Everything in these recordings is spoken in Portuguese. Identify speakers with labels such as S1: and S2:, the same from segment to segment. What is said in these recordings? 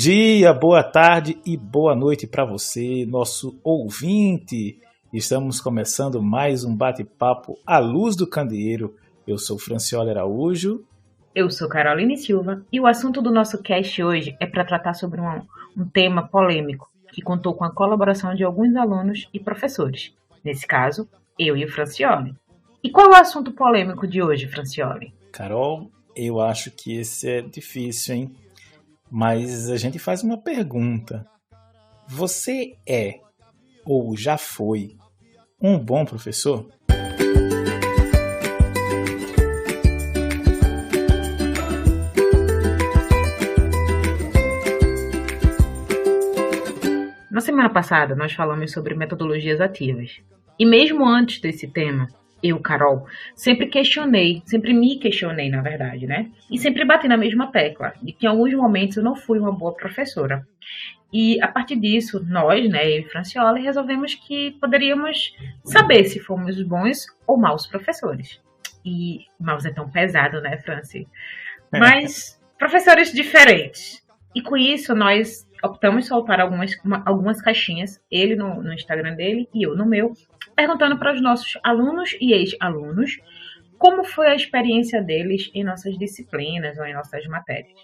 S1: dia, boa tarde e boa noite para você, nosso ouvinte. Estamos começando mais um bate-papo à luz do candeeiro. Eu sou Francioli Araújo.
S2: Eu sou Caroline Silva e o assunto do nosso cast hoje é para tratar sobre um tema polêmico que contou com a colaboração de alguns alunos e professores. Nesse caso, eu e o Francioli. E qual é o assunto polêmico de hoje, Francioli?
S1: Carol, eu acho que esse é difícil, hein? Mas a gente faz uma pergunta. Você é ou já foi um bom professor?
S2: Na semana passada, nós falamos sobre metodologias ativas. E mesmo antes desse tema, eu, Carol, sempre me questionei, na verdade, né? E sempre bati na mesma tecla, de que em alguns momentos eu não fui uma boa professora. E a partir disso, nós, né, eu e Francioli, resolvemos que poderíamos saber se fomos bons ou maus professores. E maus é tão pesado, né, Franci? Mas professores diferentes. E com isso, nós optamos em soltar algumas caixinhas, ele no Instagram dele e eu no meu, perguntando para os nossos alunos e ex-alunos como foi a experiência deles em nossas disciplinas ou em nossas matérias.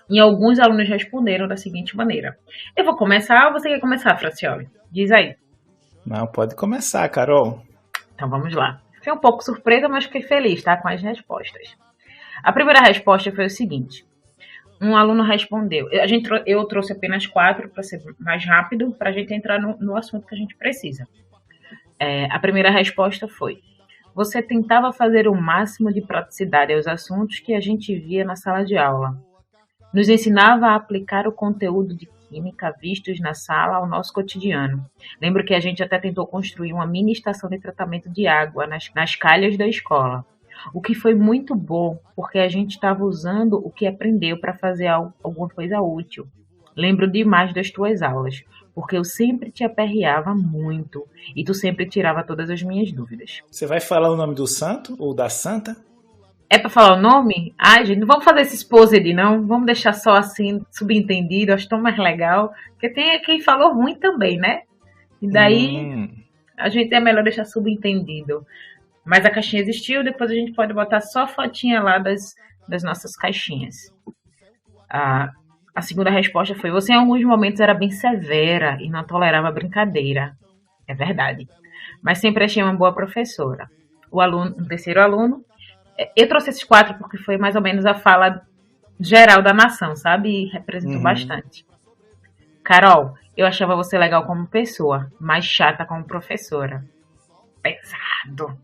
S2: E alguns alunos responderam da seguinte maneira. Eu vou começar ou você quer começar, Francioli? Diz aí.
S1: Não, pode começar, Carol.
S2: Então vamos lá. Fiquei um pouco surpresa, mas fiquei feliz, tá? Com as respostas. A primeira resposta foi o seguinte. Um aluno respondeu. Eu trouxe apenas 4 para ser mais rápido, para a gente entrar no assunto que a gente precisa. A primeira resposta foi: você tentava fazer o máximo de praticidade aos assuntos que a gente via na sala de aula. Nos ensinava a aplicar o conteúdo de química vistos na sala ao nosso cotidiano. Lembro que a gente até tentou construir uma mini estação de tratamento de água nas calhas da escola. O que foi muito bom, porque a gente estava usando o que aprendeu para fazer alguma coisa útil. Lembro demais das tuas aulas, porque eu sempre te aperreava muito e tu sempre tirava todas as minhas dúvidas.
S1: Você vai falar o nome do santo ou da santa?
S2: É pra falar o nome? Ai, gente, não vamos fazer esse exposed, não. Vamos deixar só assim, subentendido. Acho tão mais legal. Porque tem quem falou ruim também, né? E daí a gente é melhor deixar subentendido. Mas a caixinha existiu, depois a gente pode botar só fotinha lá das nossas caixinhas. A segunda resposta foi: você em alguns momentos era bem severa e não tolerava brincadeira. É verdade. Mas sempre achei uma boa professora. Um terceiro aluno. Eu trouxe esses 4 porque foi mais ou menos a fala geral da nação, sabe? E representou bastante. Carol, eu achava você legal como pessoa, mas chata como professora. Pesado.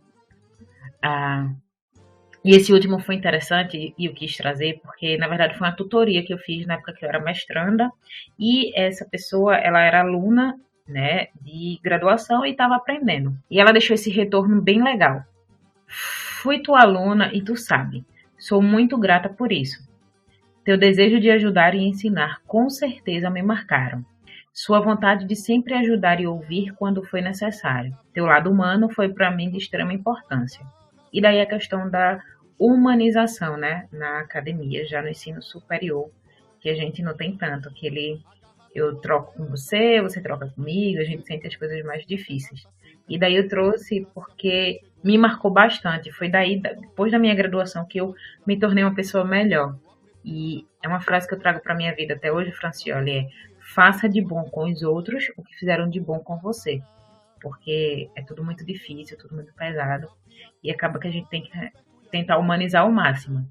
S2: E esse último foi interessante e eu quis trazer porque, na verdade, foi uma tutoria que eu fiz na época que eu era mestranda. E essa pessoa, ela era aluna, né, de graduação e estava aprendendo. E ela deixou esse retorno bem legal. Fui tua aluna e tu sabe, sou muito grata por isso. Teu desejo de ajudar e ensinar com certeza me marcaram. Sua vontade de sempre ajudar e ouvir quando foi necessário. Teu lado humano foi para mim de extrema importância. E daí a questão da humanização, né, na academia, já no ensino superior, que a gente não tem tanto, eu troco com você, você troca comigo, a gente sente as coisas mais difíceis. E daí eu trouxe porque me marcou bastante. Foi daí, depois da minha graduação, que eu me tornei uma pessoa melhor. E é uma frase que eu trago para minha vida até hoje, Francioli, faça de bom com os outros o que fizeram de bom com você. Porque é tudo muito difícil, tudo muito pesado. E acaba que a gente tem que tentar humanizar ao máximo.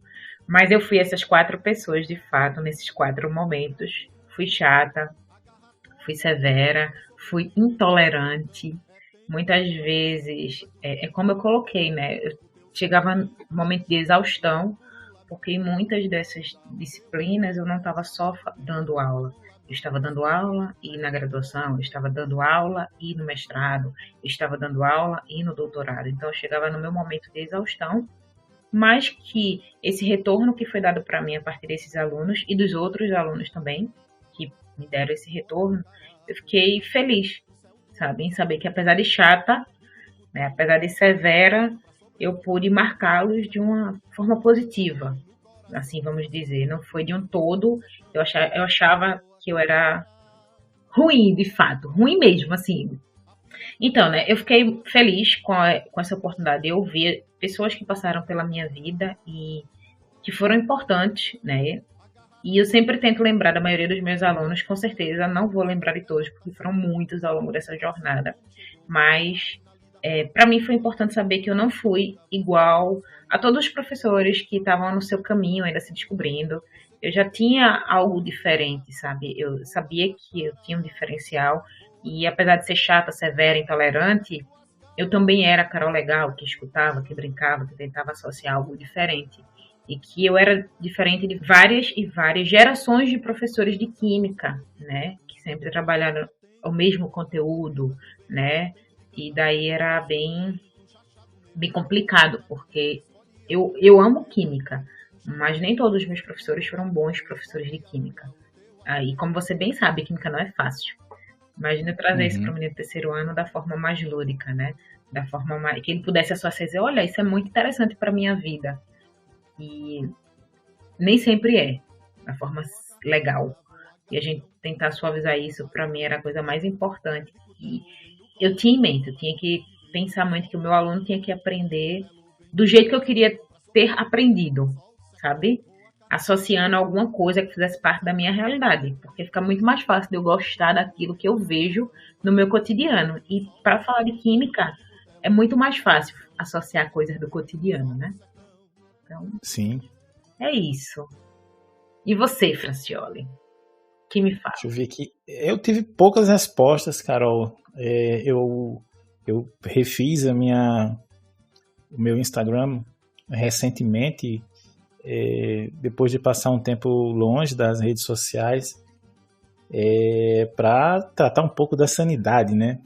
S2: Mas eu fui essas 4 pessoas, de fato, nesses 4 momentos. Fui chata, fui severa, fui intolerante. Muitas vezes, é como eu coloquei, né? Eu chegava num momento de exaustão, porque em muitas dessas disciplinas eu não estava só dando aula. Eu estava dando aula e na graduação, eu estava dando aula e no mestrado, eu estava dando aula e no doutorado. Então eu chegava no meu momento de exaustão, mas que esse retorno que foi dado para mim a partir desses alunos e dos outros alunos também, que me deram esse retorno, eu fiquei feliz, sabe, em saber que apesar de chata, né, apesar de severa, eu pude marcá-los de uma forma positiva. assim vamos dizer, não foi de um todo. Eu achava que eu era ruim, de fato, ruim mesmo, assim. Então, né, eu fiquei feliz com essa oportunidade. Eu vi pessoas que passaram pela minha vida e que foram importantes, né? E eu sempre tento lembrar da maioria dos meus alunos, com certeza, não vou lembrar de todos, porque foram muitos ao longo dessa jornada. Mas, para mim foi importante saber que eu não fui igual a todos os professores que estavam no seu caminho, ainda se descobrindo. Eu já tinha algo diferente, sabe? Eu sabia que eu tinha um diferencial. E apesar de ser chata, severa, intolerante, eu também era a Carol legal, que escutava, que brincava, que tentava associar algo diferente. E que eu era diferente de várias e várias gerações de professores de química, né? Que sempre trabalharam o mesmo conteúdo, né? E daí era bem complicado, porque eu amo química, mas nem todos os meus professores foram bons professores de química. Aí, como você bem sabe, química não é fácil. Imagina eu trazer isso para o
S1: Uhum.
S2: menino do terceiro ano da forma mais lúdica, né? Da forma mais, que ele pudesse associar e dizer, olha, isso é muito interessante para minha vida. E nem sempre é da forma legal. E a gente tentar suavizar isso, para mim, era a coisa mais importante. E eu tinha em mente, eu tinha que pensar muito que o meu aluno tinha que aprender do jeito que eu queria ter aprendido, sabe? Associando alguma coisa que fizesse parte da minha realidade, porque fica muito mais fácil de eu gostar daquilo que eu vejo no meu cotidiano. E para falar de química, é muito mais fácil associar coisas do cotidiano, né? Então,
S1: Sim.
S2: é isso. E você, Francioli? Que me fala?
S1: Deixa eu ver aqui. Eu tive poucas respostas, Carol. Eu refiz o meu Instagram recentemente, depois de passar um tempo longe das redes sociais, para tratar um pouco da sanidade, né?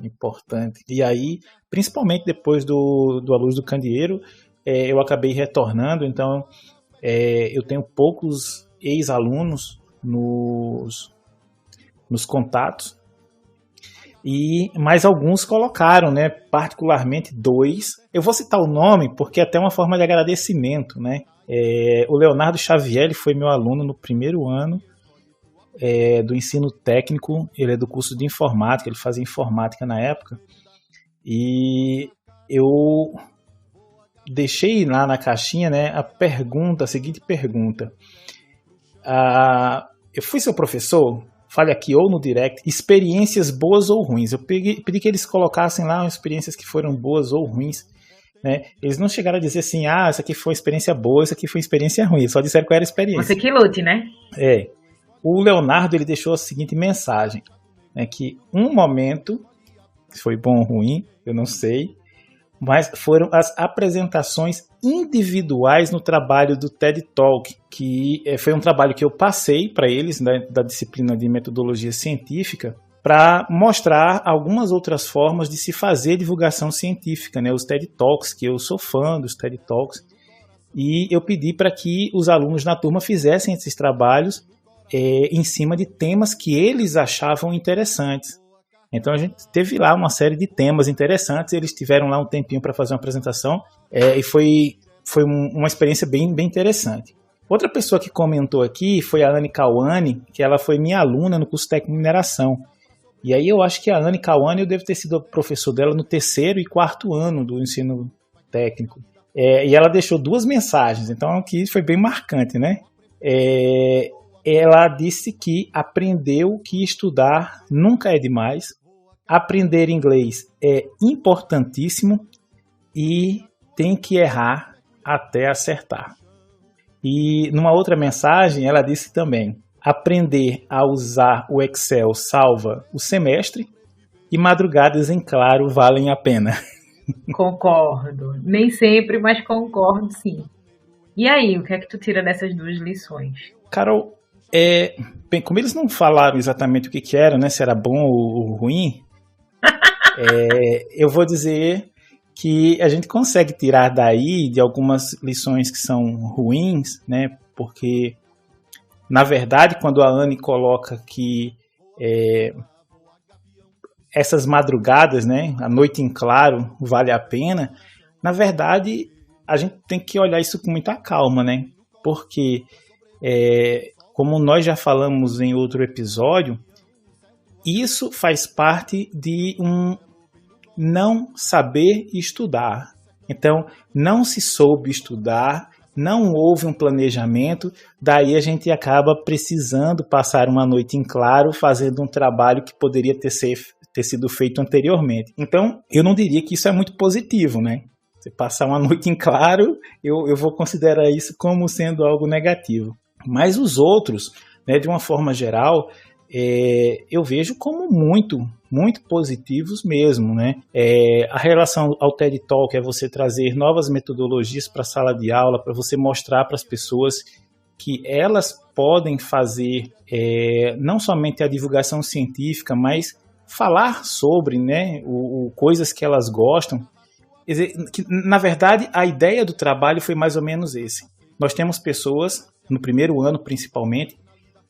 S1: Importante. E aí, principalmente depois do A Luz do Candeeiro, eu acabei retornando, então eu tenho poucos ex-alunos nos contatos, e mais alguns colocaram, né? Particularmente dois. Eu vou citar o nome porque é até uma forma de agradecimento, né? O Leonardo Xavier, ele foi meu aluno no primeiro ano do ensino técnico. Ele é do curso de informática, ele fazia informática na época. E eu deixei lá na caixinha, né, a seguinte pergunta. Eu fui seu professor? Fale aqui ou no direct, experiências boas ou ruins. Eu pedi que eles colocassem lá experiências que foram boas ou ruins, né? Eles não chegaram a dizer assim, essa aqui foi uma experiência boa, essa aqui foi uma experiência ruim. Eles só disseram qual era a
S2: Você
S1: experiência.
S2: que lute, né?
S1: O Leonardo, ele deixou a seguinte mensagem, né, que um momento, se foi bom ou ruim, eu não sei, mas foram as apresentações individuais no trabalho do TED Talk, que foi um trabalho que eu passei para eles, né, da disciplina de metodologia científica, para mostrar algumas outras formas de se fazer divulgação científica, né, os TED Talks, que eu sou fã dos TED Talks, e eu pedi para que os alunos na turma fizessem esses trabalhos em cima de temas que eles achavam interessantes. Então a gente teve lá uma série de temas interessantes, eles tiveram lá um tempinho para fazer uma apresentação, e foi uma experiência bem, bem interessante. Outra pessoa que comentou aqui foi a Anne Kawane, que ela foi minha aluna no curso técnico de mineração. E aí eu acho que a Anne Kawane, eu devo ter sido professor dela no terceiro e quarto ano do ensino técnico. E ela deixou duas mensagens, então aqui foi bem marcante, né? Ela disse que aprendeu que estudar nunca é demais, aprender inglês é importantíssimo e tem que errar até acertar. E numa outra mensagem ela disse também, aprender a usar o Excel salva o semestre e madrugadas em claro valem a pena.
S2: Concordo. Nem sempre, mas concordo sim. E aí, o que é que tu tira dessas duas lições?
S1: Carol, bem, como eles não falaram exatamente o que era, né, se era bom ou ruim, eu vou dizer que a gente consegue tirar daí de algumas lições que são ruins, né, porque, na verdade, quando a Anne coloca que essas madrugadas, né, a noite em claro vale a pena, na verdade, a gente tem que olhar isso com muita calma, né? porque, como nós já falamos em outro episódio, isso faz parte de um não saber estudar. Então, não se soube estudar, não houve um planejamento, daí a gente acaba precisando passar uma noite em claro fazendo um trabalho que poderia ter sido feito anteriormente. Então, eu não diria que isso é muito positivo, né? Você passar uma noite em claro, eu vou considerar isso como sendo algo negativo. Mas os outros, né, de uma forma geral, eu vejo como muito positivos mesmo, né? A relação ao TED Talk é você trazer novas metodologias para a sala de aula, para você mostrar para as pessoas que elas podem fazer não somente a divulgação científica, mas falar sobre, né, coisas que elas gostam. Quer dizer, que, na verdade, a ideia do trabalho foi mais ou menos esse. Nós temos pessoas, no primeiro ano principalmente,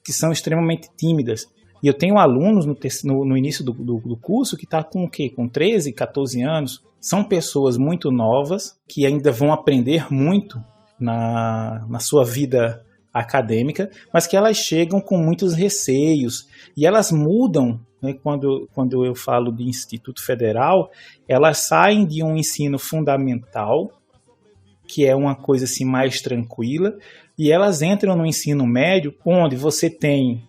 S1: que são extremamente tímidas. E eu tenho alunos no início do curso que está com o quê? Com 13, 14 anos. São pessoas muito novas que ainda vão aprender muito na sua vida acadêmica, mas que elas chegam com muitos receios e elas mudam, né? Quando eu falo de Instituto Federal, elas saem de um ensino fundamental, que é uma coisa assim mais tranquila, e elas entram no ensino médio, onde você tem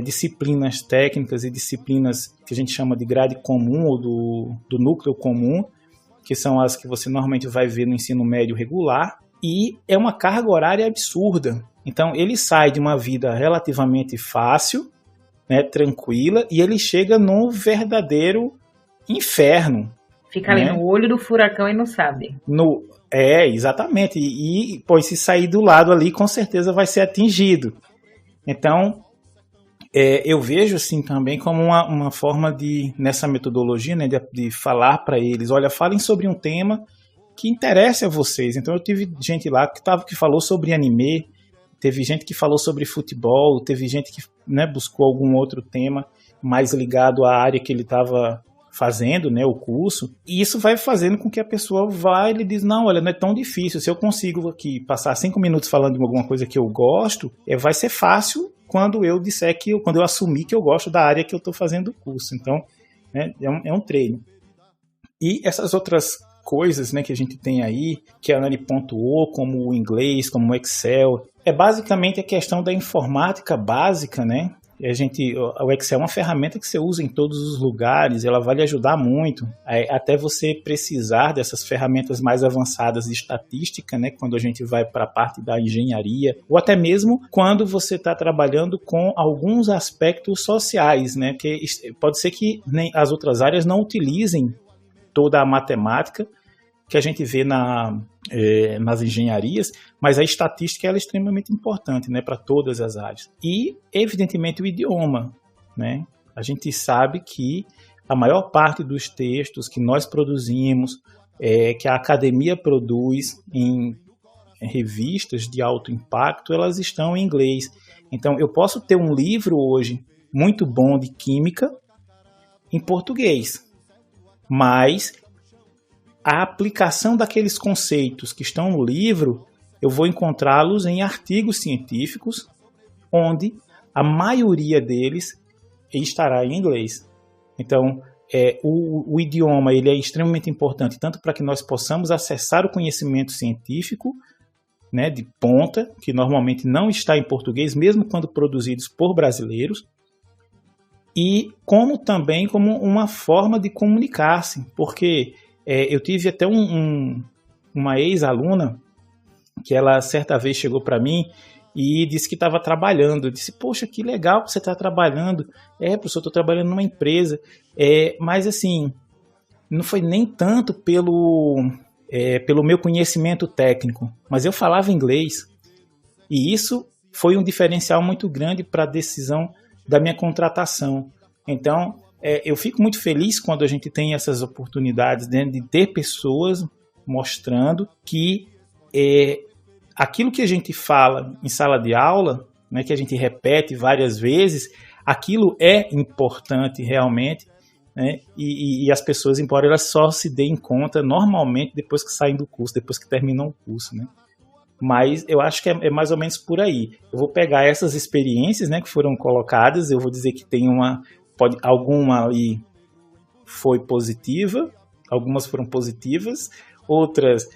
S1: disciplinas técnicas e disciplinas que a gente chama de grade comum ou do núcleo comum, que são as que você normalmente vai ver no ensino médio regular, e é uma carga horária absurda. Então ele sai de uma vida relativamente fácil, né, tranquila, e ele chega num verdadeiro inferno.
S2: Fica ali, né, no olho do furacão e não sabe.
S1: Exatamente. E pois, se sair do lado ali, com certeza vai ser atingido. Então, eu vejo assim também como uma forma nessa metodologia, né, de falar para eles, olha, falem sobre um tema que interesse a vocês. Então eu tive gente lá que falou sobre anime, teve gente que falou sobre futebol, teve gente que, né, buscou algum outro tema mais ligado à área que ele estava fazendo, né, o curso, e isso vai fazendo com que a pessoa ele diz, não, olha, não é tão difícil, se eu consigo aqui passar 5 minutos falando de alguma coisa que eu gosto, vai ser fácil quando eu disser quando eu assumir que eu gosto da área que eu estou fazendo o curso. Então, né, é um treino. E essas outras coisas, né, que a gente tem aí, que a Nani pontuou, como o inglês, como o Excel, é basicamente a questão da informática básica, né? O Excel é uma ferramenta que você usa em todos os lugares, ela vai lhe ajudar muito, até você precisar dessas ferramentas mais avançadas de estatística, né, quando a gente vai para a parte da engenharia, ou até mesmo quando você está trabalhando com alguns aspectos sociais, né, que pode ser que nem as outras áreas não utilizem toda a matemática que a gente vê nas engenharias, mas a estatística ela é extremamente importante, né, para todas as áreas. E, evidentemente, o idioma, né? A gente sabe que a maior parte dos textos que nós produzimos, que a academia produz em revistas de alto impacto, elas estão em inglês. Então, eu posso ter um livro hoje muito bom de química em português, mas a aplicação daqueles conceitos que estão no livro, eu vou encontrá-los em artigos científicos, onde a maioria deles estará em inglês. Então, o idioma ele é extremamente importante, tanto para que nós possamos acessar o conhecimento científico, né, de ponta, que normalmente não está em português, mesmo quando produzidos por brasileiros, e como também como uma forma de comunicar-se, porque eu tive até uma ex-aluna que ela certa vez chegou para mim e disse que estava trabalhando. Eu disse, poxa, que legal que você está trabalhando. Professor, estou trabalhando numa empresa. Mas assim, não foi nem tanto pelo meu conhecimento técnico, mas eu falava inglês. E isso foi um diferencial muito grande para a decisão da minha contratação. Então, eu fico muito feliz quando a gente tem essas oportunidades, né, de ter pessoas mostrando que aquilo que a gente fala em sala de aula, né, que a gente repete várias vezes, aquilo é importante realmente, né, e as pessoas, embora elas só se deem conta normalmente depois que saem do curso, depois que terminam o curso, né? Mas eu acho que é mais ou menos por aí. Eu vou pegar essas experiências, né, que foram colocadas, eu vou dizer que tem alguma ali foi positiva, algumas foram positivas, outras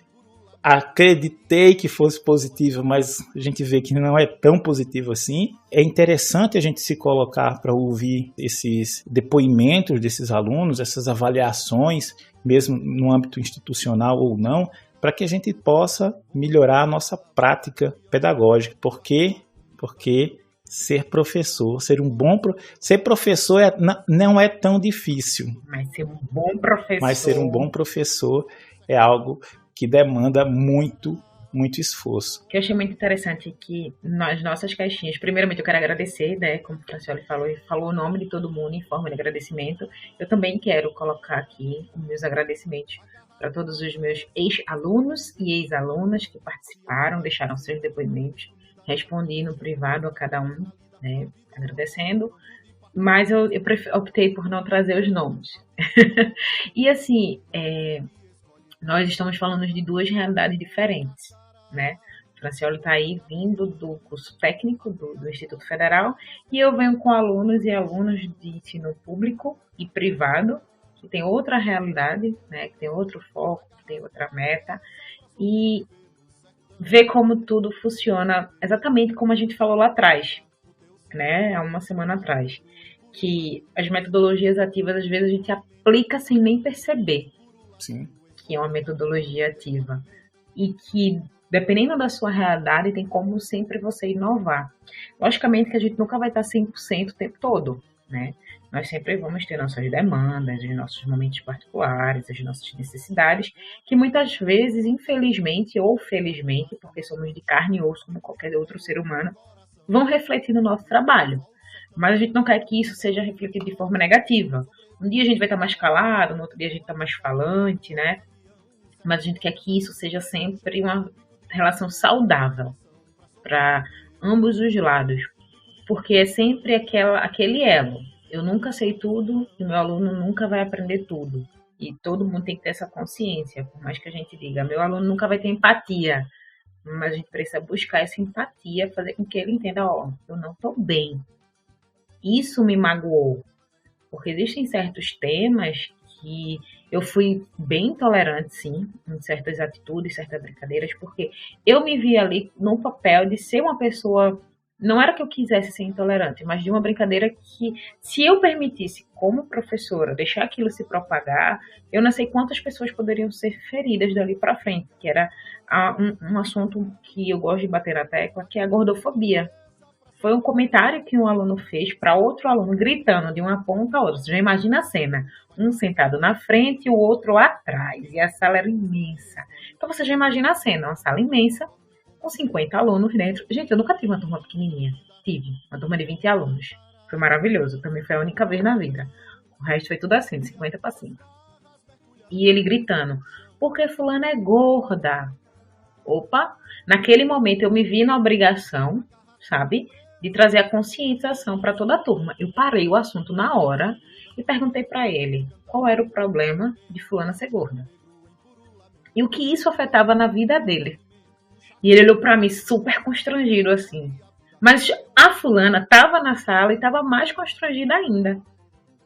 S1: acreditei que fosse positiva, mas a gente vê que não é tão positivo assim. É interessante a gente se colocar para ouvir esses depoimentos desses alunos, essas avaliações, mesmo no âmbito institucional ou não, para que a gente possa melhorar a nossa prática pedagógica. Porque ser professor, ser professor não é tão difícil.
S2: Mas ser um bom professor.
S1: Mas ser um bom professor é algo que demanda muito esforço.
S2: O que eu achei muito interessante é que nas nossas caixinhas, primeiramente eu quero agradecer, né, como o Francioli falou, ele falou o nome de todo mundo em forma de agradecimento. Eu também quero colocar aqui os meus agradecimentos para todos os meus ex-alunos e ex-alunas que participaram, deixaram seus depoimentos, respondi no privado a cada um, né, agradecendo, mas eu optei por não trazer os nomes. E assim, nós estamos falando de duas realidades diferentes, né? O Francioli está aí vindo do curso técnico do Instituto Federal e eu venho com alunos e alunas de ensino público e privado, que tem outra realidade, né? Que tem outro foco, que tem outra meta, e ver como tudo funciona exatamente como a gente falou lá atrás, né? Há uma semana atrás, que as metodologias ativas às vezes a gente aplica sem nem perceber.
S1: Sim.
S2: Que é uma metodologia ativa e que, dependendo da sua realidade, tem como sempre você inovar. Logicamente que a gente nunca vai estar 100% o tempo todo, né? Nós sempre vamos ter nossas demandas, os nossos momentos particulares, as nossas necessidades, que muitas vezes, infelizmente ou felizmente, porque somos de carne e osso como qualquer outro ser humano, vão refletir no nosso trabalho. Mas a gente não quer que isso seja refletido de forma negativa. Um dia a gente vai estar mais calado, no outro dia a gente está mais falante, né? Mas a gente quer que isso seja sempre uma relação saudável para ambos os lados, porque é sempre aquele elo. Eu nunca sei tudo e meu aluno nunca vai aprender tudo. E todo mundo tem que ter essa consciência, por mais que a gente diga, meu aluno nunca vai ter empatia, mas a gente precisa buscar essa empatia, fazer com que ele entenda, eu não estou bem. Isso me magoou, porque existem certos temas que eu fui bem intolerante, sim, em certas atitudes, certas brincadeiras, porque eu me vi ali no papel de ser uma pessoa, não era que eu quisesse ser intolerante, mas de uma brincadeira que, se eu permitisse, como professora, deixar aquilo se propagar, eu não sei quantas pessoas poderiam ser feridas dali para frente, que era um assunto que eu gosto de bater na tecla, que é a gordofobia. Foi um comentário que um aluno fez para outro aluno, gritando de uma ponta a outra. Você já imagina a cena. Um sentado na frente e o outro atrás. E a sala era imensa. Então você já imagina a cena. Uma sala imensa, com 50 alunos dentro. Gente, eu nunca tive uma turma pequenininha. Tive uma turma de 20 alunos. Foi maravilhoso. Também foi a única vez na vida. O resto foi tudo assim, de 50 para cima. E ele gritando, porque fulana é gorda. Opa! Naquele momento eu me vi na obrigação, sabe, de trazer a conscientização para toda a turma. Eu parei o assunto na hora e perguntei para ele qual era o problema de fulana ser gorda. E o que isso afetava na vida dele. E ele olhou para mim super constrangido assim. Mas a fulana estava na sala e estava mais constrangida ainda.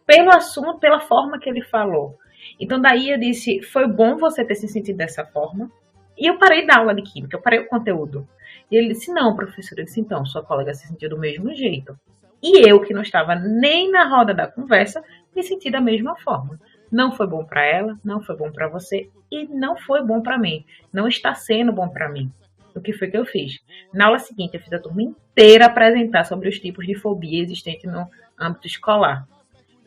S2: Pelo assunto, pela forma que ele falou. Então daí eu disse, foi bom você ter se sentido dessa forma. E eu parei da aula de química, eu parei o conteúdo. E ele disse, não, professora. Eu disse, então, sua colega se sentiu do mesmo jeito. E eu, que não estava nem na roda da conversa, me senti da mesma forma. Não foi bom para ela, não foi bom para você e não foi bom para mim. Não está sendo bom para mim. O que foi que eu fiz? Na aula seguinte, eu fiz a turma inteira apresentar sobre os tipos de fobia existentes no âmbito escolar.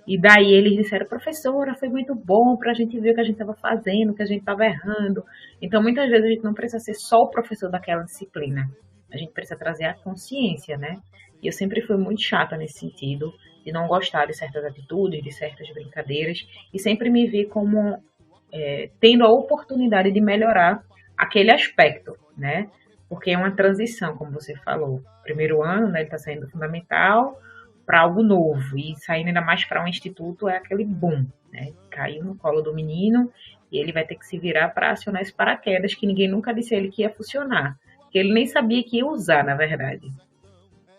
S2: E daí eles disseram, professora, foi muito bom para a gente ver o que a gente estava fazendo, o que a gente estava errando. Então, muitas vezes, a gente não precisa ser só o professor daquela disciplina. A gente precisa trazer a consciência, né? E eu sempre fui muito chata nesse sentido, de não gostar de certas atitudes, de certas brincadeiras, e sempre me vi como tendo a oportunidade de melhorar aquele aspecto, né? Porque é uma transição, como você falou. Primeiro ano, né, ele está saindo do fundamental para algo novo, e saindo ainda mais para um instituto é aquele boom, né? Caiu no colo do menino e ele vai ter que se virar para acionar esse paraquedas que ninguém nunca disse a ele que ia funcionar, que ele nem sabia que ia usar, na verdade.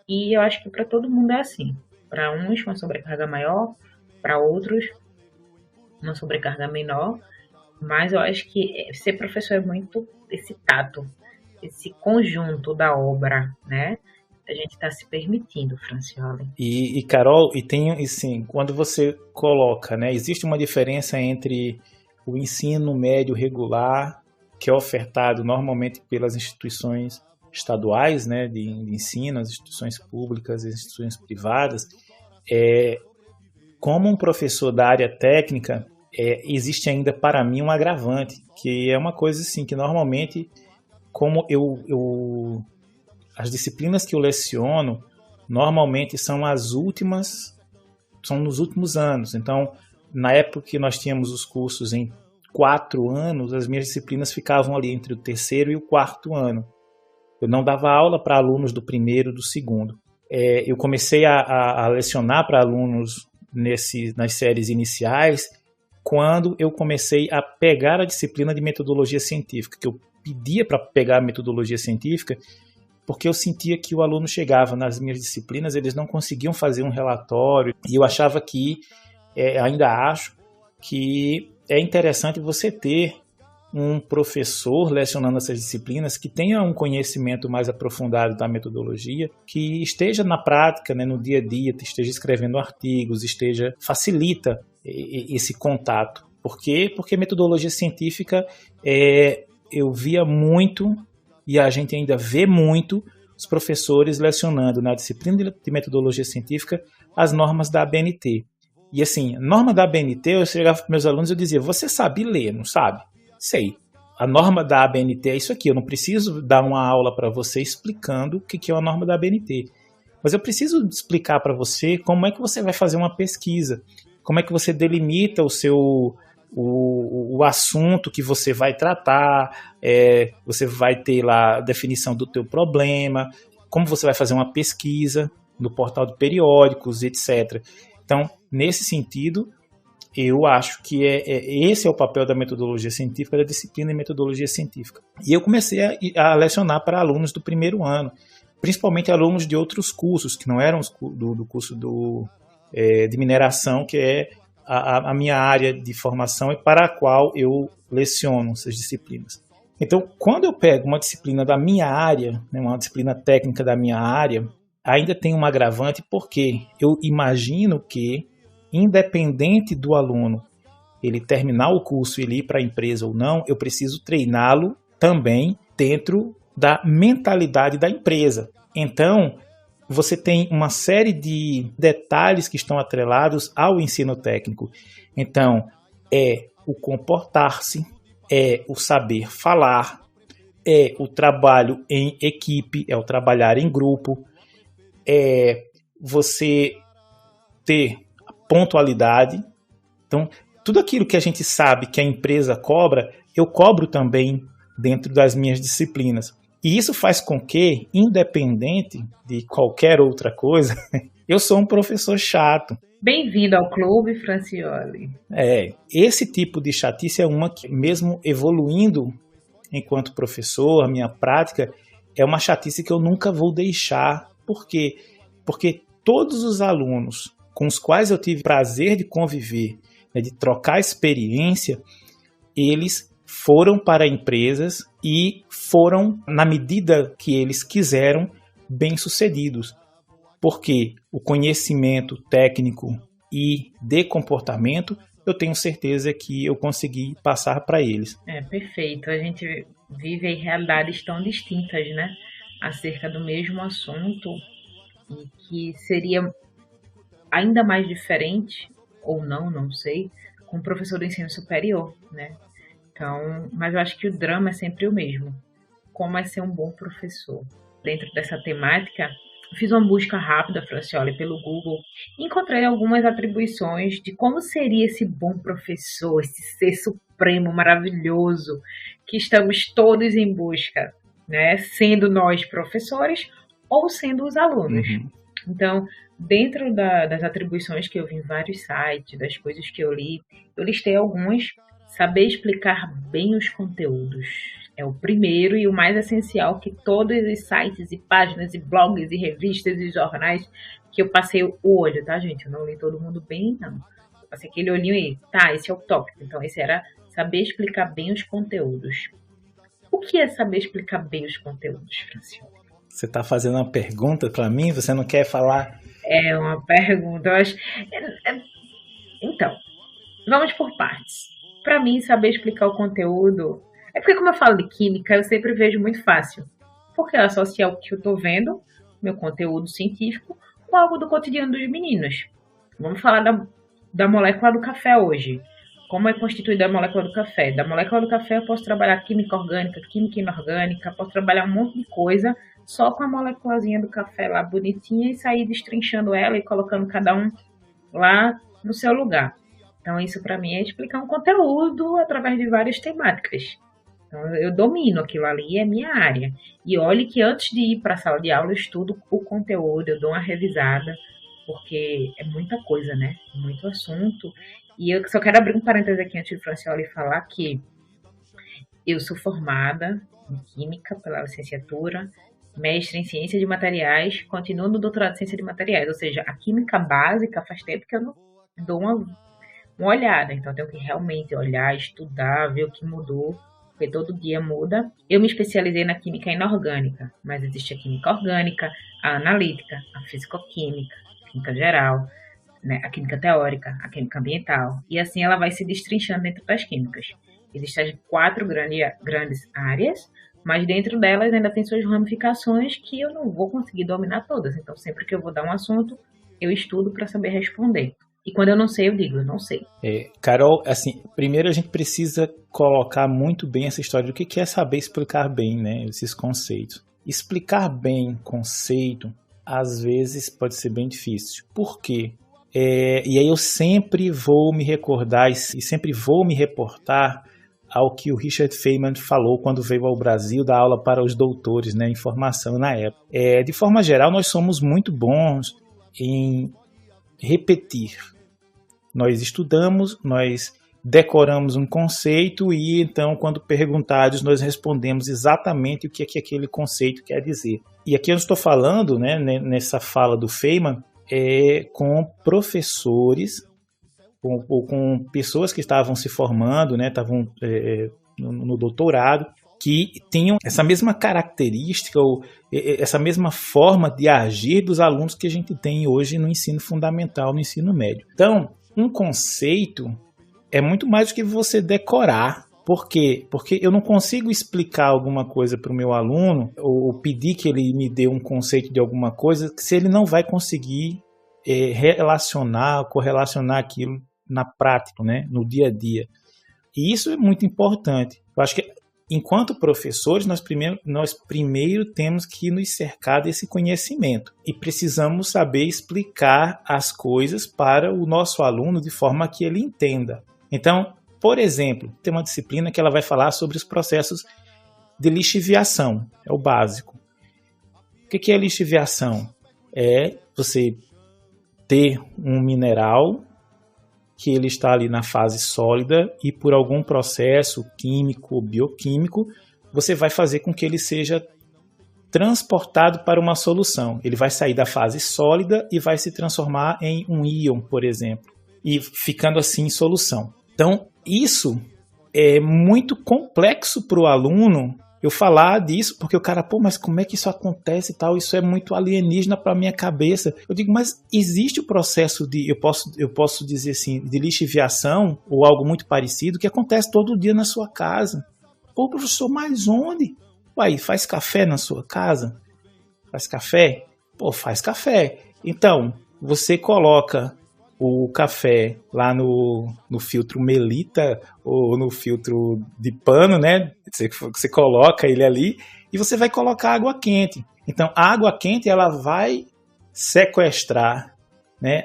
S2: E eu acho que para todo mundo é assim. Para uns, uma sobrecarga maior, para outros, uma sobrecarga menor. Mas eu acho que ser professor é muito esse tato, esse conjunto da obra, né? A gente está se permitindo, Francioli.
S1: E Carol, e tem, assim, quando você coloca, né, existe uma diferença entre o ensino médio regular, que é ofertado normalmente pelas instituições estaduais, né, de ensino, as instituições públicas, as instituições privadas, como um professor da área técnica, existe ainda para mim um agravante, que é uma coisa assim, que normalmente, como as disciplinas que eu leciono, normalmente são nos últimos anos. Então, na época que nós tínhamos os cursos em 4 anos, as minhas disciplinas ficavam ali entre o terceiro e o quarto ano. Eu não dava aula para alunos do primeiro e do segundo. Eu comecei a lecionar para alunos nas séries iniciais quando eu comecei a pegar a disciplina de metodologia científica, que eu pedia para pegar a metodologia científica, porque eu sentia que o aluno chegava nas minhas disciplinas, eles não conseguiam fazer um relatório, e eu achava que, ainda acho, que é interessante você ter um professor lecionando essas disciplinas que tenha um conhecimento mais aprofundado da metodologia, que esteja na prática, né, no dia a dia, esteja escrevendo artigos, facilita esse contato. Por quê? Porque metodologia científica, eu via muito, e a gente ainda vê muito, os professores lecionando na disciplina de metodologia científica as normas da ABNT. E assim, norma da ABNT, eu chegava para meus alunos e eu dizia, você sabe ler, não sabe? Sei. A norma da ABNT é isso aqui, eu não preciso dar uma aula para você explicando o que é a norma da ABNT. Mas eu preciso explicar para você como é que você vai fazer uma pesquisa, como é que você delimita o assunto que você vai tratar, você vai ter lá a definição do teu problema, como você vai fazer uma pesquisa no portal de periódicos, etc. Então, nesse sentido, eu acho que esse é o papel da metodologia científica, da disciplina de metodologia científica. E eu comecei a lecionar para alunos do primeiro ano, principalmente alunos de outros cursos, que não eram do curso de mineração, que é a minha área de formação e para a qual eu leciono essas disciplinas. Então, quando eu pego uma disciplina da minha área, né, uma disciplina técnica da minha área, ainda tem um agravante, porque eu imagino que, independente do aluno ele terminar o curso e ele ir para a empresa ou não, eu preciso treiná-lo também dentro da mentalidade da empresa. Então, você tem uma série de detalhes que estão atrelados ao ensino técnico. Então, é o comportar-se, é o saber falar, é o trabalho em equipe, é o trabalhar em grupo, é você ter pontualidade. Então, tudo aquilo que a gente sabe que a empresa cobra, eu cobro também dentro das minhas disciplinas. E isso faz com que, independente de qualquer outra coisa, eu sou um professor chato.
S2: Bem-vindo ao clube, Francioli.
S1: Esse tipo de chatice é uma que, mesmo evoluindo enquanto professor, a minha prática, é uma chatice que eu nunca vou deixar. Por quê? Porque todos os alunos com os quais eu tive prazer de conviver, né, de trocar experiência, eles foram para empresas e foram, na medida que eles quiseram, bem-sucedidos. Porque o conhecimento técnico e de comportamento, eu tenho certeza que eu consegui passar para eles.
S2: Perfeito. A gente vive em realidades tão distintas, né? Acerca do mesmo assunto, e que seria ainda mais diferente, ou não sei, com o professor do ensino superior, né? Então, mas eu acho que o drama é sempre o mesmo. Como é ser um bom professor? Dentro dessa temática, eu fiz uma busca rápida, Francioli, pelo Google, e encontrei algumas atribuições de como seria esse bom professor, esse ser supremo, maravilhoso, que estamos todos em busca, né? Sendo nós professores ou sendo os alunos.
S1: Uhum.
S2: Então, dentro das atribuições que eu vi em vários sites, das coisas que eu li, eu listei algumas Saber explicar bem os conteúdos. É o primeiro e o mais essencial que todos os sites e páginas e blogs e revistas e jornais que eu passei o olho, tá, gente? Eu não li todo mundo bem, não. Eu passei aquele olhinho aí. Tá, esse é o tópico. Então, esse era saber explicar bem os conteúdos. O que é saber explicar bem os conteúdos, Francione?
S1: Você está fazendo uma pergunta para mim? Você não quer falar?
S2: É uma pergunta. Eu acho... Então, vamos por partes. Para mim, saber explicar o conteúdo... É porque, como eu falo de química, eu sempre vejo muito fácil. Porque eu associo o que eu estou vendo, meu conteúdo científico, com algo do cotidiano dos meninos. Vamos falar da molécula do café hoje. Como é constituída a molécula do café? Da molécula do café eu posso trabalhar química orgânica, química inorgânica, posso trabalhar um monte de coisa só com a moléculazinha do café lá bonitinha e sair destrinchando ela e colocando cada um lá no seu lugar. Então isso para mim é explicar um conteúdo através de várias temáticas. Então eu domino aquilo ali, é minha área. E olhe que antes de ir para a sala de aula eu estudo o conteúdo, eu dou uma revisada, porque é muita coisa, né? Muito assunto. E eu só quero abrir um parênteses aqui antes de Francioli falar que eu sou formada em Química pela licenciatura, mestre em Ciência de Materiais, continuo no doutorado em Ciência de Materiais, ou seja, a Química básica faz tempo que eu não dou uma olhada, então eu tenho que realmente olhar, estudar, ver o que mudou, porque todo dia muda. Eu me especializei na Química inorgânica, mas existe a Química orgânica, a analítica, a fisicoquímica, a Química geral, né, a química teórica, a química ambiental, e assim ela vai se destrinchando dentro das químicas. Existem as 4 grandes áreas, mas dentro delas ainda tem suas ramificações que eu não vou conseguir dominar todas. Então, sempre que eu vou dar um assunto, eu estudo para saber responder. E quando eu não sei, eu digo, eu não sei.
S1: Carol, assim, primeiro a gente precisa colocar muito bem essa história do que é saber explicar bem, né, esses conceitos. Explicar bem conceito, às vezes, pode ser bem difícil. Por quê? E aí eu sempre vou me recordar e sempre vou me reportar ao que o Richard Feynman falou quando veio ao Brasil dar aula para os doutores, né, em formação na época. De forma geral, nós somos muito bons em repetir. Nós estudamos, nós decoramos um conceito e então, quando perguntados, nós respondemos exatamente o que aquele conceito quer dizer. E aqui eu estou falando, né, nessa fala do Feynman, com professores ou com pessoas que estavam se formando, né, estavam no doutorado, que tinham essa mesma característica ou essa mesma forma de agir dos alunos que a gente tem hoje no ensino fundamental, no ensino médio. Então, um conceito é muito mais do que você decorar. Por quê? Porque eu não consigo explicar alguma coisa para o meu aluno ou pedir que ele me dê um conceito de alguma coisa se ele não vai conseguir correlacionar aquilo na prática, né? No dia a dia. E isso é muito importante. Eu acho que, enquanto professores, nós primeiro temos que nos cercar desse conhecimento e precisamos saber explicar as coisas para o nosso aluno de forma que ele entenda. Então, por exemplo, tem uma disciplina que ela vai falar sobre os processos de lixiviação, é o básico. O que é lixiviação? É você ter um mineral que ele está ali na fase sólida e por algum processo químico ou bioquímico, você vai fazer com que ele seja transportado para uma solução. Ele vai sair da fase sólida e vai se transformar em um íon, por exemplo, e ficando assim em solução. Então, isso é muito complexo para o aluno eu falar disso, porque o cara, mas como é que isso acontece e tal? Isso é muito alienígena para a minha cabeça. Eu digo, mas existe o processo de, eu posso dizer assim, de lixiviação, ou algo muito parecido, que acontece todo dia na sua casa. Pô, professor, mas onde? Uai, faz café na sua casa? Faz café? Pô, faz café. Então, você coloca o café lá no filtro Melita ou no filtro de pano, né? Você coloca ele ali e você vai colocar água quente. Então, a água quente ela vai sequestrar, né,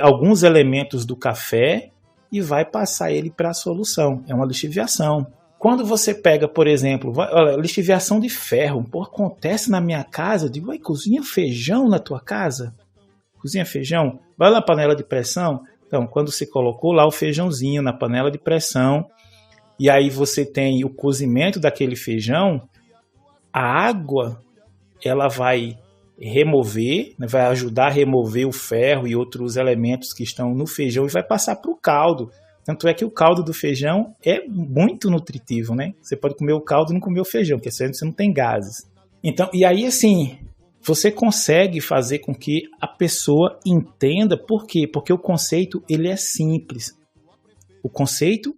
S1: alguns elementos do café e vai passar ele para a solução. É uma lixiviação. Quando você pega, por exemplo, lixiviação de ferro, acontece na minha casa, eu digo, cozinha feijão na tua casa? Cozinha feijão? Vai na panela de pressão. Então, quando você colocou lá o feijãozinho na panela de pressão, e aí você tem o cozimento daquele feijão, a água ela vai remover, né, vai ajudar a remover o ferro e outros elementos que estão no feijão e vai passar para o caldo. Tanto é que o caldo do feijão é muito nutritivo, né? Você pode comer o caldo e não comer o feijão, porque você não tem gases. Então, e aí assim, você consegue fazer com que a pessoa entenda por quê? Porque o conceito ele é simples. O conceito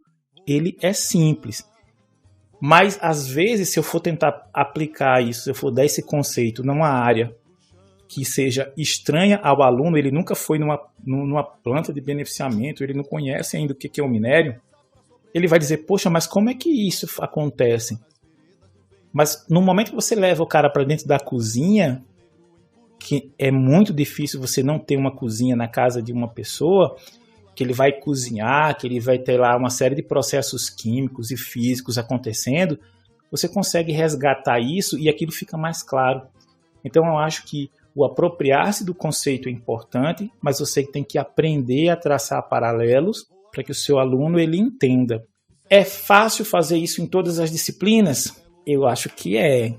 S1: ele é simples. Mas às vezes, se eu for tentar aplicar isso, se eu for dar esse conceito numa área que seja estranha ao aluno, ele nunca foi numa planta de beneficiamento, ele não conhece ainda o que é o minério, ele vai dizer, poxa, mas como é que isso acontece? Mas no momento que você leva o cara para dentro da cozinha, que é muito difícil você não ter uma cozinha na casa de uma pessoa, que ele vai cozinhar, que ele vai ter lá uma série de processos químicos e físicos acontecendo, você consegue resgatar isso e aquilo fica mais claro. Então eu acho que o apropriar-se do conceito é importante, mas você tem que aprender a traçar paralelos para que o seu aluno ele entenda. É fácil fazer isso em todas as disciplinas? Eu acho que é.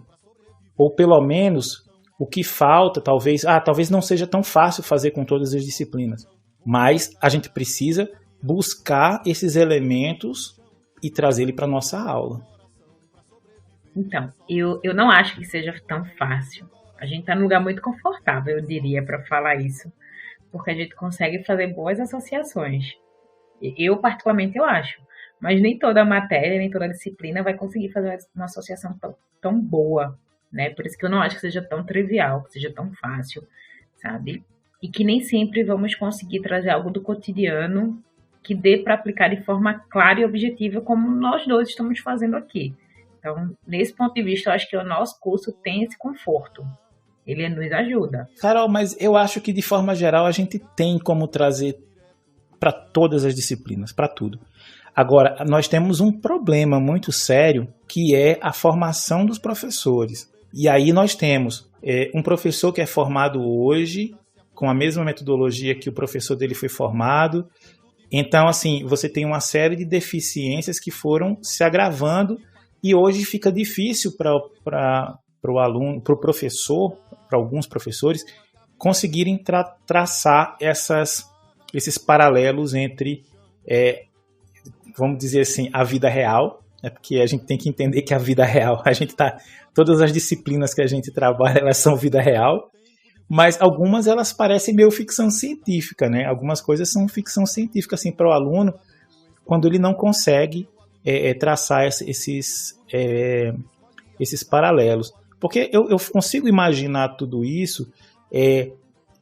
S1: Ou pelo menos o que falta, talvez não seja tão fácil fazer com todas as disciplinas. Mas a gente precisa buscar esses elementos e trazer ele para a nossa aula.
S2: Então, eu não acho que seja tão fácil. A gente está num lugar muito confortável, eu diria, para falar isso, porque a gente consegue fazer boas associações. Eu, particularmente, eu acho. Mas nem toda matéria, nem toda disciplina vai conseguir fazer uma associação tão boa, né? Por isso que eu não acho que seja tão trivial, que seja tão fácil, sabe? E que nem sempre vamos conseguir trazer algo do cotidiano que dê para aplicar de forma clara e objetiva, como nós dois estamos fazendo aqui. Então, nesse ponto de vista, eu acho que o nosso curso tem esse conforto. Ele nos ajuda.
S1: Carol, mas eu acho que de forma geral a gente tem como trazer para todas as disciplinas, para tudo. Agora, nós temos um problema muito sério, que é a formação dos professores. E aí nós temos um professor que é formado hoje, com a mesma metodologia que o professor dele foi formado. Então, assim, você tem uma série de deficiências que foram se agravando e hoje fica difícil para o aluno, para o professor, para alguns professores, conseguirem traçar esses paralelos entre, vamos dizer assim, a vida real, né? Porque a gente tem que entender que a vida real, todas as disciplinas que a gente trabalha, elas são vida real, mas algumas elas parecem meio ficção científica, né? Algumas coisas são ficção científica assim, para o aluno, quando ele não consegue traçar esses paralelos. Porque eu consigo imaginar tudo isso,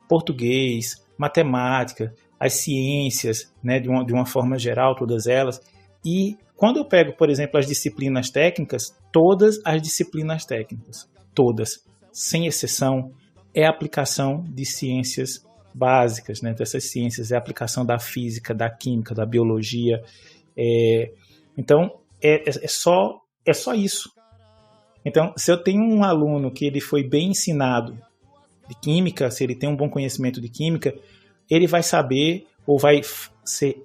S1: português, matemática, as ciências, né, de uma forma geral, todas elas. E quando eu pego, por exemplo, as disciplinas técnicas, todas as disciplinas técnicas, todas, sem exceção, é a aplicação de ciências básicas, né, dessas ciências, é a aplicação da física, da química, da biologia. Então, é só isso. Então, se eu tenho um aluno que ele foi bem ensinado de química, se ele tem um bom conhecimento de química, ele vai saber ou vai ser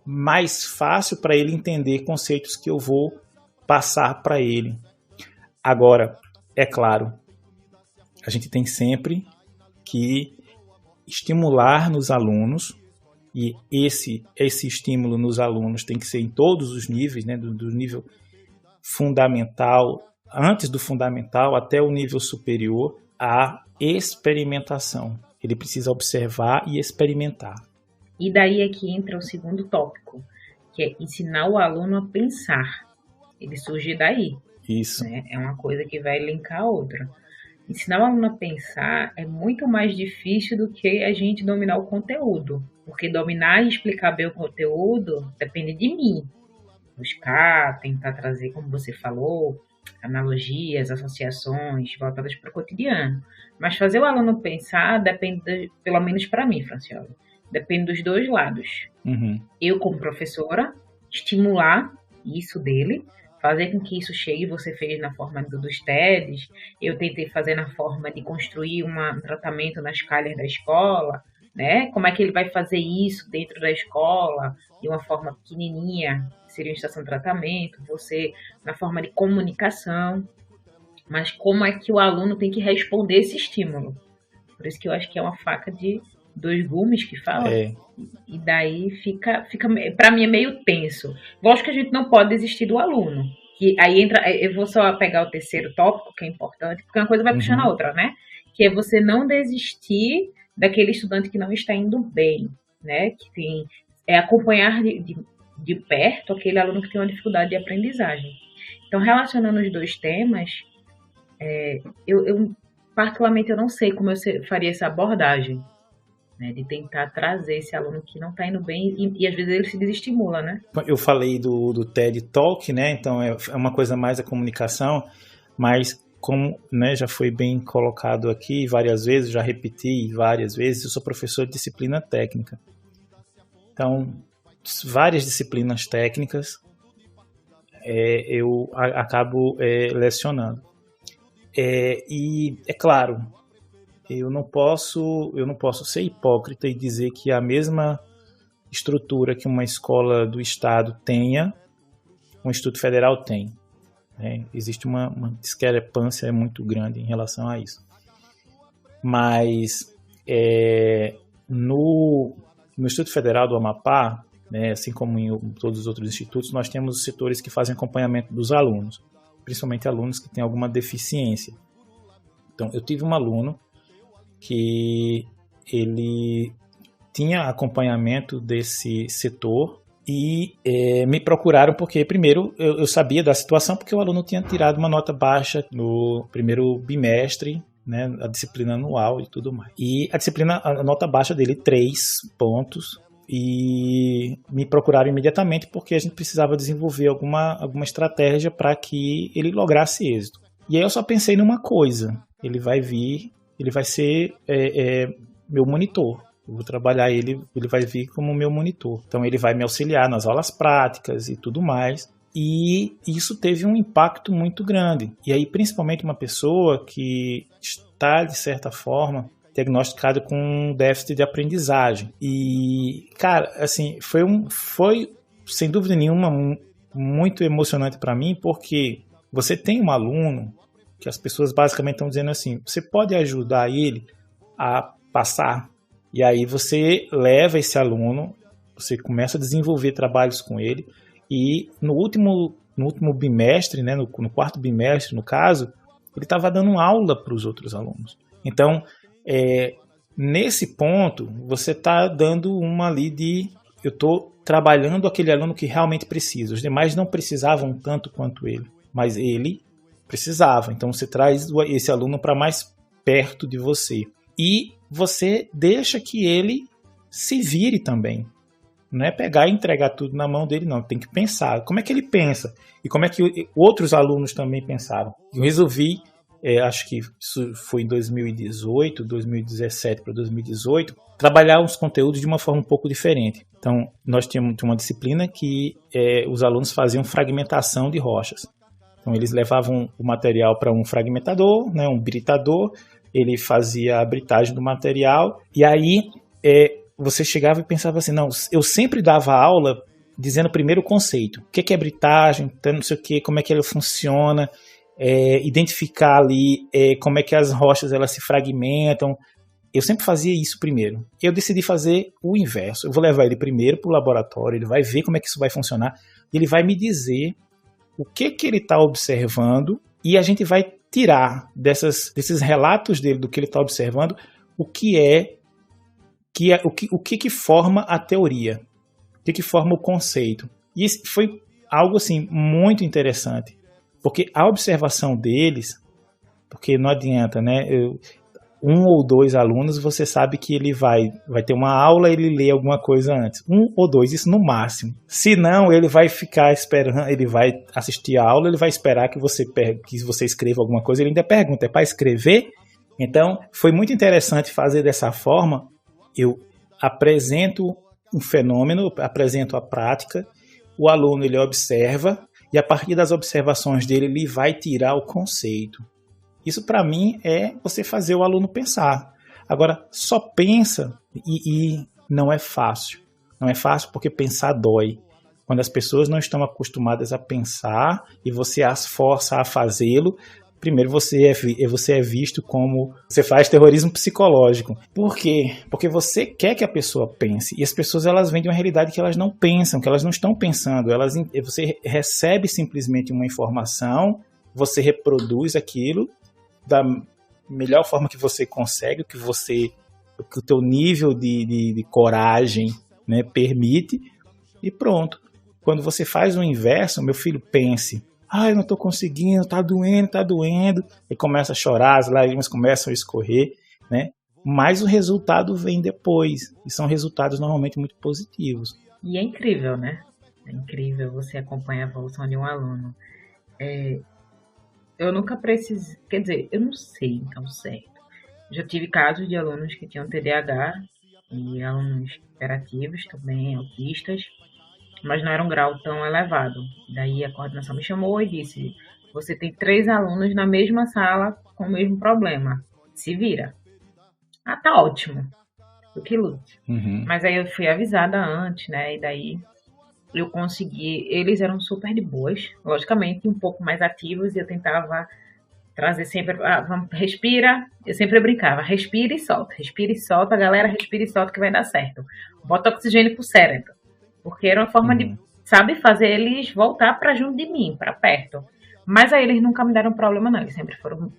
S1: mais fácil para ele entender conceitos que eu vou passar para ele. Agora, é claro, a gente tem sempre que estimular nos alunos, e esse estímulo nos alunos tem que ser em todos os níveis, né, do nível fundamental, antes do fundamental até o nível superior, a experimentação. Ele precisa observar e experimentar.
S2: E daí é que entra o segundo tópico, que é ensinar o aluno a pensar. Ele surge daí.
S1: Isso.
S2: Né? É uma coisa que vai linkar a outra. Ensinar o aluno a pensar é muito mais difícil do que a gente dominar o conteúdo. Porque dominar e explicar bem o conteúdo depende de mim. Buscar, tentar trazer, como você falou, analogias, associações voltadas para o cotidiano. Mas fazer o aluno pensar depende, pelo menos para mim, Franciola, depende dos dois lados.
S1: Uhum.
S2: Eu, como professora, estimular isso dele, fazer com que isso chegue. Você fez na forma dos TEDs, eu tentei fazer na forma de construir um tratamento nas calhas da escola, né? Como é que ele vai fazer isso dentro da escola, de uma forma pequenininha, seria uma estação de tratamento, você na forma de comunicação, mas como é que o aluno tem que responder esse estímulo. Por isso que eu acho que é uma faca de dois gumes que fala. E daí fica para mim é meio tenso. Lógico que a gente não pode desistir do aluno. Que aí entra, eu vou só pegar o terceiro tópico, que é importante, porque uma coisa vai puxando a outra, né? Que é você não desistir daquele estudante que não está indo bem, né? Que tem, acompanhar de perto aquele aluno que tem uma dificuldade de aprendizagem. Então, relacionando os dois temas, eu particularmente eu não sei como eu faria essa abordagem, né, de tentar trazer esse aluno que não está indo bem e às vezes ele se desestimula, né?
S1: Eu falei do TED Talk, né? Então é uma coisa mais a comunicação, mas como, né, já foi bem colocado aqui várias vezes, já repeti várias vezes, eu sou professor de disciplina técnica. Então, várias disciplinas técnicas eu acabo lecionando. E é claro, eu não posso ser hipócrita e dizer que a mesma estrutura que uma escola do Estado tenha, um Instituto Federal tem. Né? Existe uma discrepância muito grande em relação a isso. Mas no Instituto Federal do Amapá, né, assim como em todos os outros institutos, nós temos os setores que fazem acompanhamento dos alunos, principalmente alunos que têm alguma deficiência. Então, eu tive um aluno que ele tinha acompanhamento desse setor e me procuraram porque, primeiro, eu sabia da situação porque o aluno tinha tirado uma nota baixa no primeiro bimestre, né, a disciplina anual e tudo mais. E a nota baixa dele, 3 pontos, e me procuraram imediatamente porque a gente precisava desenvolver alguma estratégia para que ele lograsse êxito. E aí eu só pensei numa coisa, ele vai ser meu monitor. Eu vou trabalhar ele vai vir como meu monitor. Então ele vai me auxiliar nas aulas práticas e tudo mais. E isso teve um impacto muito grande. E aí, principalmente uma pessoa que está, de certa forma, diagnosticada com um déficit de aprendizagem. E, cara, assim, foi sem dúvida nenhuma, muito emocionante para mim, porque você tem um aluno que as pessoas basicamente estão dizendo assim, você pode ajudar ele a passar, e aí você leva esse aluno, você começa a desenvolver trabalhos com ele, e no último bimestre, né, no quarto bimestre, no caso, ele estava dando aula para os outros alunos. Então, nesse ponto, você está dando uma ali de, eu estou trabalhando aquele aluno que realmente precisa, os demais não precisavam tanto quanto ele, mas ele precisava, então você traz esse aluno para mais perto de você. E você deixa que ele se vire também. Não é pegar e entregar tudo na mão dele, não. Tem que pensar. Como é que ele pensa? E como é que outros alunos também pensaram? Eu resolvi, acho que isso foi em 2018, 2017 para 2018, trabalhar os conteúdos de uma forma um pouco diferente. Então, nós tínhamos uma disciplina que os alunos faziam fragmentação de rochas. Então, eles levavam o material para um fragmentador, né, um britador, ele fazia a britagem do material, e aí você chegava e pensava assim, não, eu sempre dava aula dizendo primeiro o conceito, o que é britagem, não sei o que, como é que ela funciona, identificar ali como é que as rochas elas se fragmentam. Eu sempre fazia isso primeiro. Eu decidi fazer o inverso, eu vou levar ele primeiro para o laboratório, ele vai ver como é que isso vai funcionar, e ele vai me dizer o que ele está observando, e a gente vai tirar desses relatos dele do que ele está observando o que forma a teoria, o que forma o conceito. E isso foi algo assim muito interessante, porque a observação deles, porque não adianta, né? Um ou dois alunos, você sabe que ele vai ter uma aula, ele lê alguma coisa antes. Um ou dois, isso no máximo. Se não, ele vai ficar esperando, ele vai assistir a aula, ele vai esperar que você escreva alguma coisa, ele ainda pergunta, é para escrever? Então, foi muito interessante fazer dessa forma. Eu apresento um fenômeno, apresento a prática, o aluno ele observa, e a partir das observações dele, ele vai tirar o conceito. Isso, para mim, é você fazer o aluno pensar. Agora, só pensa e não é fácil. Não é fácil porque pensar dói. Quando as pessoas não estão acostumadas a pensar e você as força a fazê-lo, primeiro você é visto como você faz terrorismo psicológico. Por quê? Porque você quer que a pessoa pense. E as pessoas elas vêm de uma realidade que elas não pensam, que elas não estão pensando. Você recebe simplesmente uma informação, você reproduz aquilo da melhor forma que você consegue, que o teu nível de coragem, né, permite, e pronto. Quando você faz o inverso, meu filho, pense: eu não estou conseguindo, tá doendo, e começa a chorar, as lágrimas começam a escorrer, né? Mas o resultado vem depois, e são resultados normalmente muito positivos.
S2: E é incrível, né? É incrível você acompanhar a evolução de um aluno. Eu nunca precisei, quer dizer, eu não sei ao certo. Já tive casos de alunos que tinham TDAH e alunos hiperativos também, autistas, mas não era um grau tão elevado. Daí a coordenação me chamou e disse: você tem 3 alunos na mesma sala com o mesmo problema, se vira. Tá ótimo, eu que lute. Mas aí eu fui avisada antes, né, e daí eu consegui. Eles eram super de boas, logicamente um pouco mais ativos, e eu tentava trazer sempre, respira, eu sempre brincava, respira e solta, galera, respira e solta que vai dar certo. Bota oxigênio pro cérebro. Porque era uma forma de, sabe, fazer eles voltar para junto de mim, para perto. Mas aí eles nunca me deram problema, não. Eles sempre foram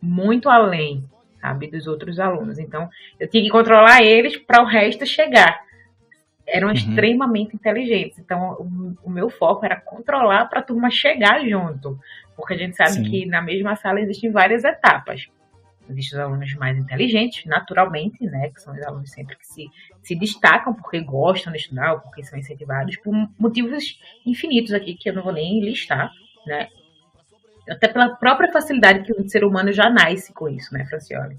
S2: muito além, sabe, dos outros alunos. Então, eu tinha que controlar eles para o resto chegar. Eram extremamente inteligentes. Então, o meu foco era controlar para a turma chegar junto. Porque a gente sabe que na mesma sala existem várias etapas. Existem os alunos mais inteligentes, naturalmente, né? Que são os alunos sempre que se destacam porque gostam de estudar ou porque são incentivados por motivos infinitos aqui, que eu não vou nem listar, né? Até pela própria facilidade que o ser humano já nasce com isso, né, Francioli?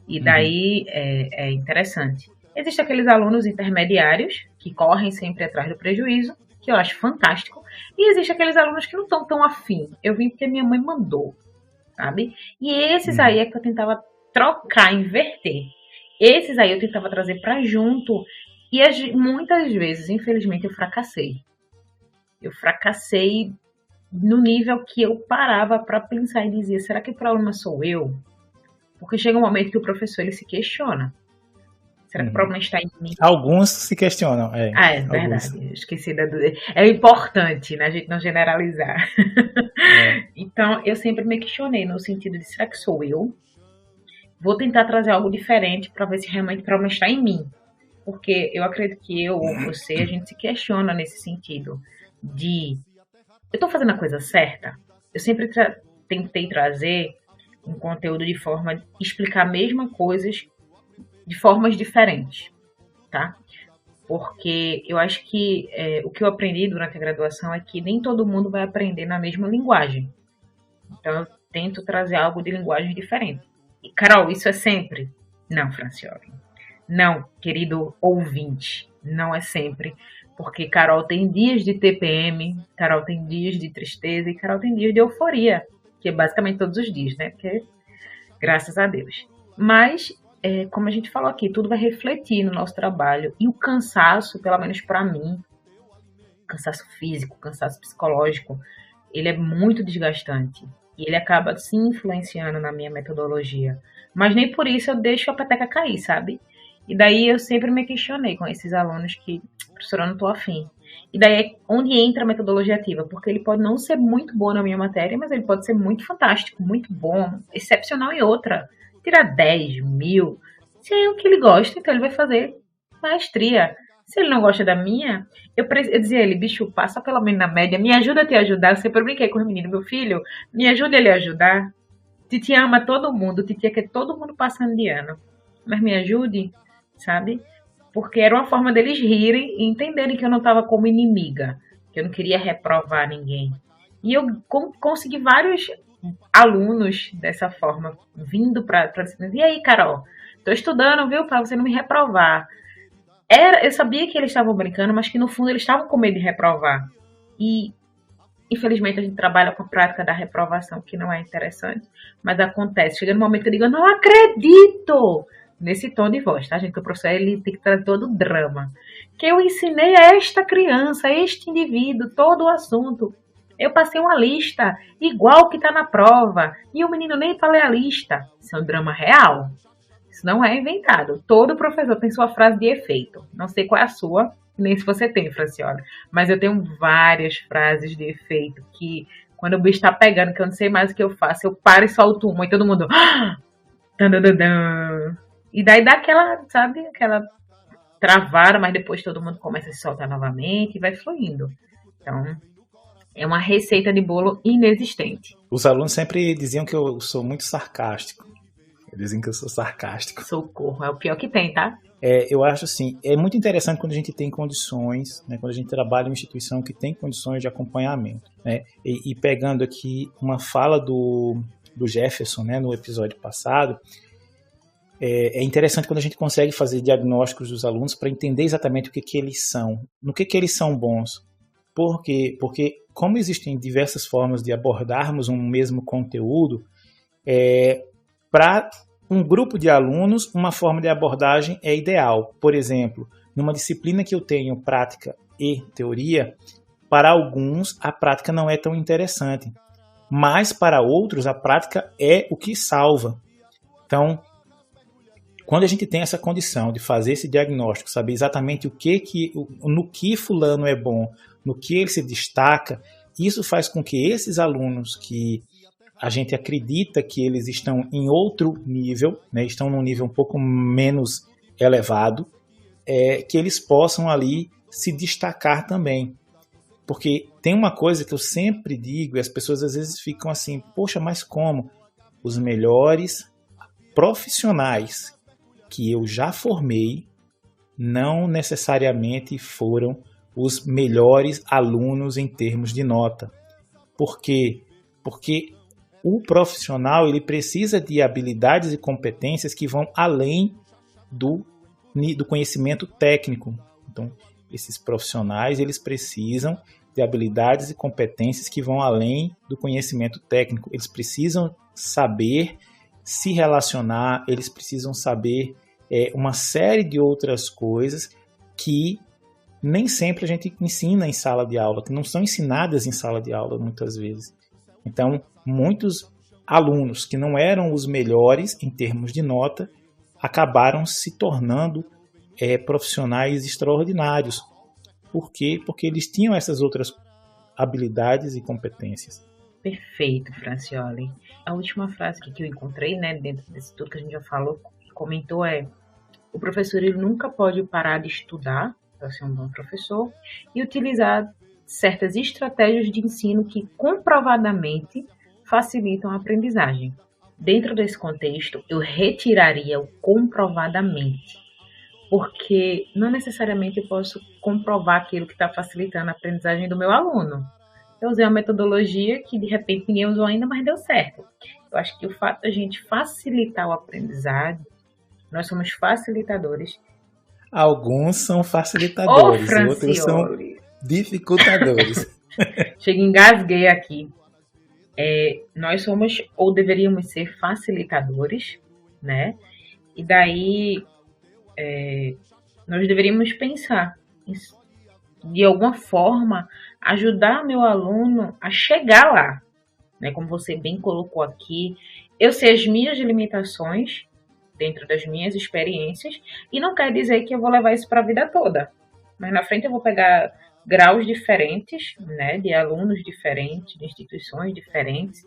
S2: E daí é interessante. Existem aqueles alunos intermediários que correm sempre atrás do prejuízo, que eu acho fantástico. E existem aqueles alunos que não estão tão afim. Eu vim porque minha mãe mandou, sabe? E esses aí é que eu tentava trocar, inverter. Esses aí eu tentava trazer para junto. E muitas vezes, infelizmente, eu fracassei. Eu fracassei no nível que eu parava para pensar e dizia: será que o problema sou eu? Porque chega um momento que o professor ele se questiona. Será que o problema está em mim?
S1: Alguns se questionam.
S2: É verdade. Esqueci da dúvida. É importante, né, a gente não generalizar. Então, eu sempre me questionei no sentido de: será que sou eu? Vou tentar trazer algo diferente para ver se realmente o problema está em mim. Porque eu acredito que eu ou você, a gente se questiona nesse sentido de: eu estou fazendo a coisa certa? Eu sempre tentei trazer um conteúdo de forma de explicar a mesma coisa de formas diferentes, tá? Porque eu acho que o que eu aprendi durante a graduação é que nem todo mundo vai aprender na mesma linguagem. Então, eu tento trazer algo de linguagem diferente. E, Carol, isso é sempre? Não, Francioli. Não, querido ouvinte, não é sempre. Porque Carol tem dias de TPM, Carol tem dias de tristeza e Carol tem dias de euforia, que é basicamente todos os dias, né? Porque, graças a Deus. Mas, como a gente falou aqui, tudo vai refletir no nosso trabalho. E o cansaço, pelo menos para mim, cansaço físico, cansaço psicológico, ele é muito desgastante. E ele acaba se influenciando na minha metodologia. Mas nem por isso eu deixo a peteca cair, sabe? E daí eu sempre me questionei com esses alunos que, professora, eu não tô afim. E daí é onde entra a metodologia ativa, porque ele pode não ser muito bom na minha matéria, mas ele pode ser muito fantástico, muito bom, excepcional em outra. Tirar 10, 1000. Se é o que ele gosta, então ele vai fazer maestria. Se ele não gosta da minha, eu dizia a ele: bicho, passa pelo menos na média, me ajuda a te ajudar. Eu sempre brinquei com o menino: meu filho, me ajuda ele a ajudar. Titi ama todo mundo, Titi quer todo mundo passando de ano. Mas me ajude, sabe? Porque era uma forma deles rirem e entenderem que eu não estava como inimiga, que eu não queria reprovar ninguém. E eu consegui vários alunos dessa forma, vindo para disciplina. E aí, Carol, tô estudando, viu, para você não me reprovar. Eu sabia que eles estavam brincando, mas que no fundo eles estavam com medo de reprovar. E, infelizmente, a gente trabalha com a prática da reprovação, que não é interessante, mas acontece. Chega no momento que eu digo: eu não acredito! Nesse tom de voz, tá, gente? Porque o professor ele tem que trazer todo o drama. que eu ensinei a esta criança, a este indivíduo, todo o assunto. Eu passei uma lista igual que está na prova e o menino nem para ler a lista. Isso é um drama real. Isso não é inventado. Todo professor tem sua frase de efeito. Não sei qual é a sua, nem se você tem, Francione. Mas eu tenho várias frases de efeito que, quando o bicho está pegando, que eu não sei mais o que eu faço, eu paro e solto uma e todo mundo... E daí dá aquela, sabe, aquela travada, mas depois todo mundo começa a se soltar novamente e vai fluindo. Então, é uma receita de bolo inexistente.
S1: Os alunos sempre diziam que eu sou muito sarcástico. Dizem que eu sou sarcástico.
S2: Socorro, é o pior que tem, tá?
S1: Eu acho assim, é muito interessante quando a gente tem condições, né, quando a gente trabalha em uma instituição que tem condições de acompanhamento, né, e pegando aqui uma fala do Jefferson, né, no episódio passado, é interessante quando a gente consegue fazer diagnósticos dos alunos para entender exatamente o que eles são, no que eles são bons. Por quê? Porque como existem diversas formas de abordarmos um mesmo conteúdo, para um grupo de alunos, uma forma de abordagem é ideal. Por exemplo, numa disciplina que eu tenho prática e teoria, para alguns a prática não é tão interessante, mas para outros a prática é o que salva. Então, quando a gente tem essa condição de fazer esse diagnóstico, saber exatamente no que fulano é bom, no que ele se destaca, isso faz com que esses alunos que a gente acredita que eles estão em outro nível, né, estão num nível um pouco menos elevado, que eles possam ali se destacar também. Porque tem uma coisa que eu sempre digo, e as pessoas às vezes ficam assim, poxa, mas como? Os melhores profissionais que eu já formei não necessariamente foram os melhores alunos em termos de nota. Por quê? Porque o profissional ele precisa de habilidades e competências que vão além do conhecimento técnico. Então, esses profissionais eles precisam de habilidades e competências que vão além do conhecimento técnico. Eles precisam saber se relacionar, eles precisam saber uma série de outras coisas que nem sempre a gente ensina em sala de aula, que não são ensinadas em sala de aula muitas vezes. Então, muitos alunos que não eram os melhores em termos de nota acabaram se tornando profissionais extraordinários. Por quê? Porque eles tinham essas outras habilidades e competências.
S2: Perfeito, Francioli. A última frase que eu encontrei, né, dentro desse tudo que a gente já falou, comentou o professor ele nunca pode parar de estudar para ser um bom professor e utilizar certas estratégias de ensino que comprovadamente facilitam a aprendizagem. Dentro desse contexto, eu retiraria o comprovadamente, porque não necessariamente eu posso comprovar aquilo que está facilitando a aprendizagem do meu aluno. Eu usei uma metodologia que de repente ninguém usou ainda, mas deu certo. Eu acho que o fato da gente facilitar o aprendizado, nós somos facilitadores.
S1: Alguns são facilitadores, outros são dificultadores.
S2: Chega, engasguei aqui. Nós somos ou deveríamos ser facilitadores, né? E daí nós deveríamos pensar de alguma forma ajudar meu aluno a chegar lá, né? Como você bem colocou aqui, eu sei as minhas limitações dentro das minhas experiências e não quer dizer que eu vou levar isso para a vida toda, mas na frente eu vou pegar graus diferentes, né, de alunos diferentes, de instituições diferentes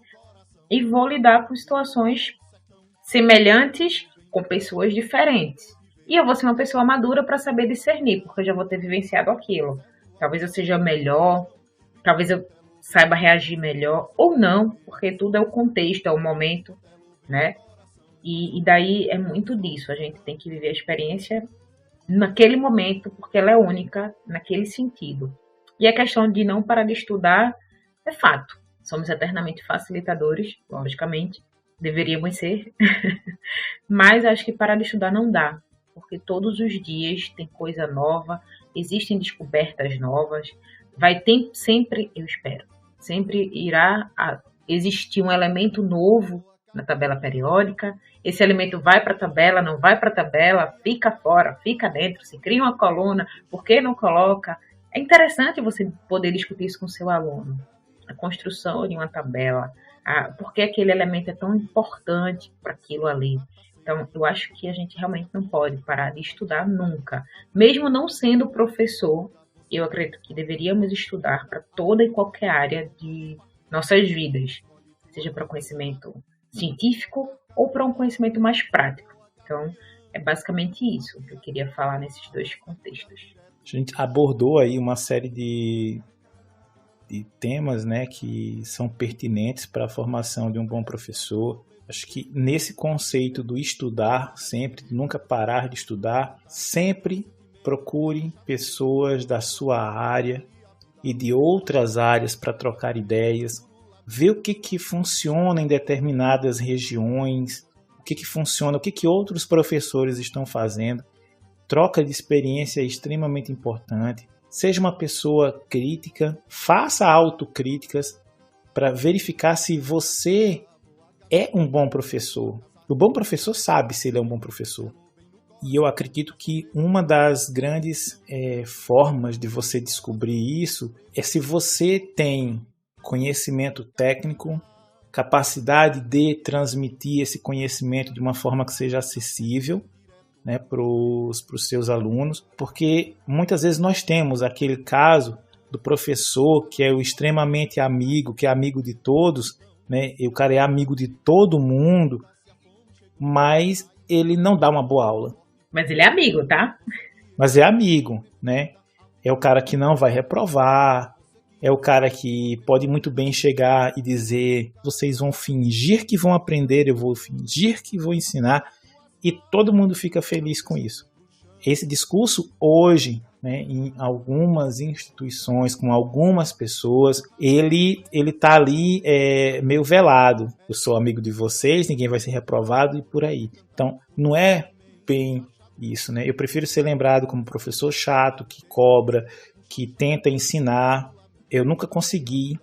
S2: e vou lidar com situações semelhantes com pessoas diferentes. E eu vou ser uma pessoa madura para saber discernir, porque eu já vou ter vivenciado aquilo. Talvez eu seja melhor, talvez eu saiba reagir melhor, ou não, porque tudo é o contexto, é o momento, né? E daí é muito disso, a gente tem que viver a experiência naquele momento, porque ela é única naquele sentido. E a questão de não parar de estudar é fato. Somos eternamente facilitadores, logicamente, deveríamos ser, mas acho que parar de estudar não dá, porque todos os dias tem coisa nova, existem descobertas novas, vai ter sempre, eu espero, sempre irá existir um elemento novo, na tabela periódica? Esse alimento vai para a tabela, não vai para a tabela, fica fora, fica dentro, se cria uma coluna, por que não coloca? É interessante você poder discutir isso com o seu aluno. A construção de uma tabela, por que aquele elemento é tão importante para aquilo ali. Então, eu acho que a gente realmente não pode parar de estudar nunca. Mesmo não sendo professor, eu acredito que deveríamos estudar para toda e qualquer área de nossas vidas, seja para conhecimento científico ou para um conhecimento mais prático. Então, é basicamente isso que eu queria falar nesses dois contextos.
S1: A gente abordou aí uma série de temas, né, que são pertinentes para a formação de um bom professor. Acho que nesse conceito do estudar sempre, de nunca parar de estudar, sempre procure pessoas da sua área e de outras áreas para trocar ideias, ver o que funciona em determinadas regiões, o que funciona, o que outros professores estão fazendo. Troca de experiência é extremamente importante. Seja uma pessoa crítica, faça autocríticas para verificar se você é um bom professor. O bom professor sabe se ele é um bom professor. E eu acredito que uma das grandes formas de você descobrir isso é se você tem conhecimento técnico, capacidade de transmitir esse conhecimento de uma forma que seja acessível, né, para os seus alunos, porque muitas vezes nós temos aquele caso do professor que é o extremamente amigo, que é amigo de todos, né, e o cara é amigo de todo mundo, mas ele não dá uma boa aula.
S2: Mas ele é amigo, tá?
S1: Mas é amigo, né? É o cara que não vai reprovar, é o cara que pode muito bem chegar e dizer: vocês vão fingir que vão aprender, eu vou fingir que vou ensinar, e todo mundo fica feliz com isso. Esse discurso hoje, né, em algumas instituições, com algumas pessoas, ele está ali meio velado. Eu sou amigo de vocês, ninguém vai ser reprovado e por aí. Então, não é bem isso, né? Eu prefiro ser lembrado como professor chato, que cobra, que tenta ensinar. Eu nunca consegui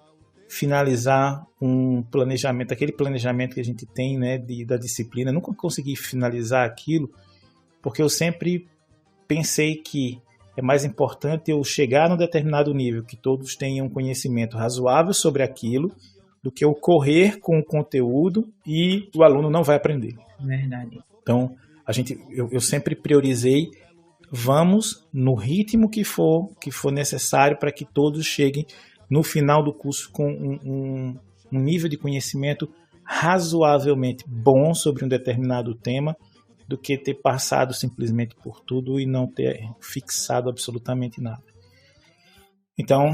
S1: finalizar um planejamento, aquele planejamento que a gente tem, né, da disciplina. Eu nunca consegui finalizar aquilo, porque eu sempre pensei que é mais importante eu chegar num determinado nível, que todos tenham um conhecimento razoável sobre aquilo, do que eu correr com o conteúdo e o aluno não vai aprender.
S2: Verdade.
S1: Então, eu sempre priorizei, vamos no ritmo que for necessário para que todos cheguem no final do curso com um nível de conhecimento razoavelmente bom sobre um determinado tema, do que ter passado simplesmente por tudo e não ter fixado absolutamente nada. Então,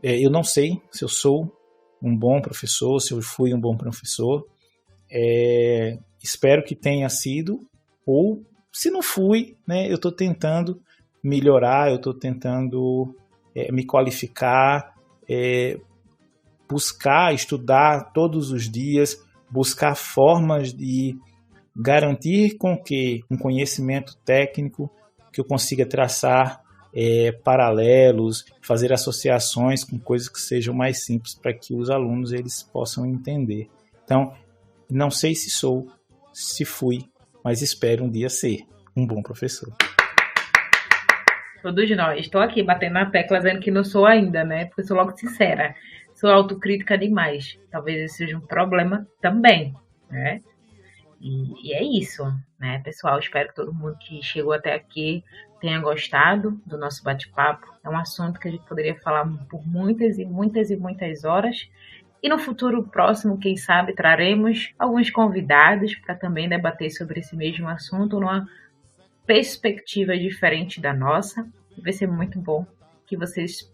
S1: eu não sei se eu sou um bom professor, se eu fui um bom professor. Espero que tenha sido, ou se não fui, né, eu estou tentando melhorar, eu estou tentando me qualificar, buscar, estudar todos os dias, buscar formas de garantir com que um conhecimento técnico que eu consiga traçar paralelos, fazer associações com coisas que sejam mais simples para que os alunos eles possam entender. Então, não sei se sou, se fui, mas espero um dia ser um bom professor.
S2: Todos nós. Estou aqui batendo na tecla dizendo que não sou ainda, né? Porque sou logo sincera. Sou autocrítica demais. Talvez esse seja um problema também, né? E é isso, né, pessoal? Espero que todo mundo que chegou até aqui tenha gostado do nosso bate-papo. É um assunto que a gente poderia falar por muitas e muitas e muitas horas. E no futuro próximo, quem sabe, traremos alguns convidados para também debater sobre esse mesmo assunto numa perspectiva diferente da nossa. Vai ser muito bom que vocês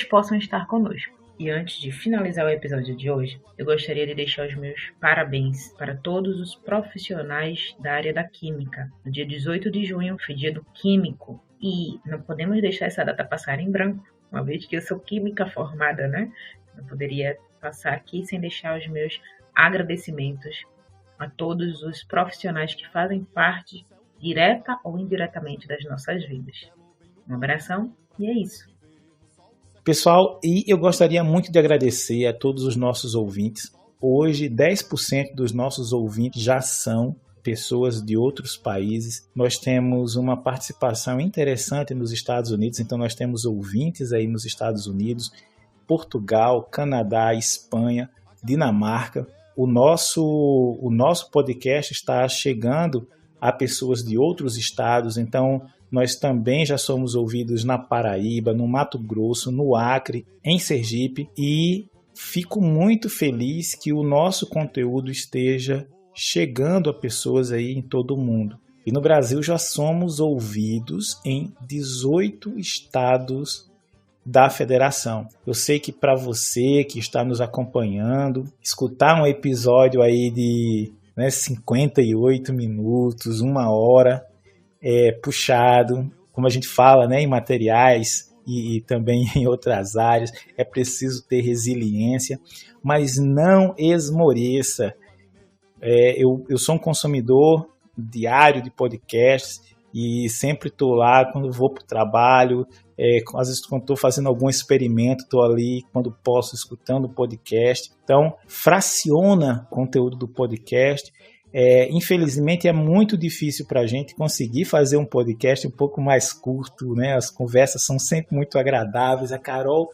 S2: possam estar conosco. E antes de finalizar o episódio de hoje, eu gostaria de deixar os meus parabéns para todos os profissionais da área da química. No dia 18 de junho foi dia do químico e não podemos deixar essa data passar em branco, uma vez que eu sou química formada, né? Não poderia passar aqui sem deixar os meus agradecimentos a todos os profissionais que fazem parte, direta ou indiretamente, das nossas vidas. Um abração e é isso.
S1: Pessoal, e eu gostaria muito de agradecer a todos os nossos ouvintes hoje 10% dos nossos ouvintes já são pessoas de outros países. Nós temos uma participação interessante nos Estados Unidos, então nós temos ouvintes aí nos Estados Unidos, Portugal, Canadá, Espanha, Dinamarca. O nosso podcast está chegando a pessoas de outros estados, então nós também já somos ouvidos na Paraíba, no Mato Grosso, no Acre, em Sergipe, e fico muito feliz que o nosso conteúdo esteja chegando a pessoas aí em todo o mundo. E no Brasil já somos ouvidos em 18 estados da federação. Eu sei que para você que está nos acompanhando, escutar um episódio aí de 58 minutos, 1 hora, é puxado, como a gente fala, em materiais e também em outras áreas, é preciso ter resiliência, mas não esmoreça. Eu sou um consumidor diário de podcasts e sempre estou lá quando vou para o trabalho, às vezes quando estou fazendo algum experimento, estou ali quando posso escutando o podcast. Então, fraciona o conteúdo do podcast. Infelizmente é muito difícil para a gente conseguir fazer um podcast um pouco mais curto, né? As conversas são sempre muito agradáveis. A Carol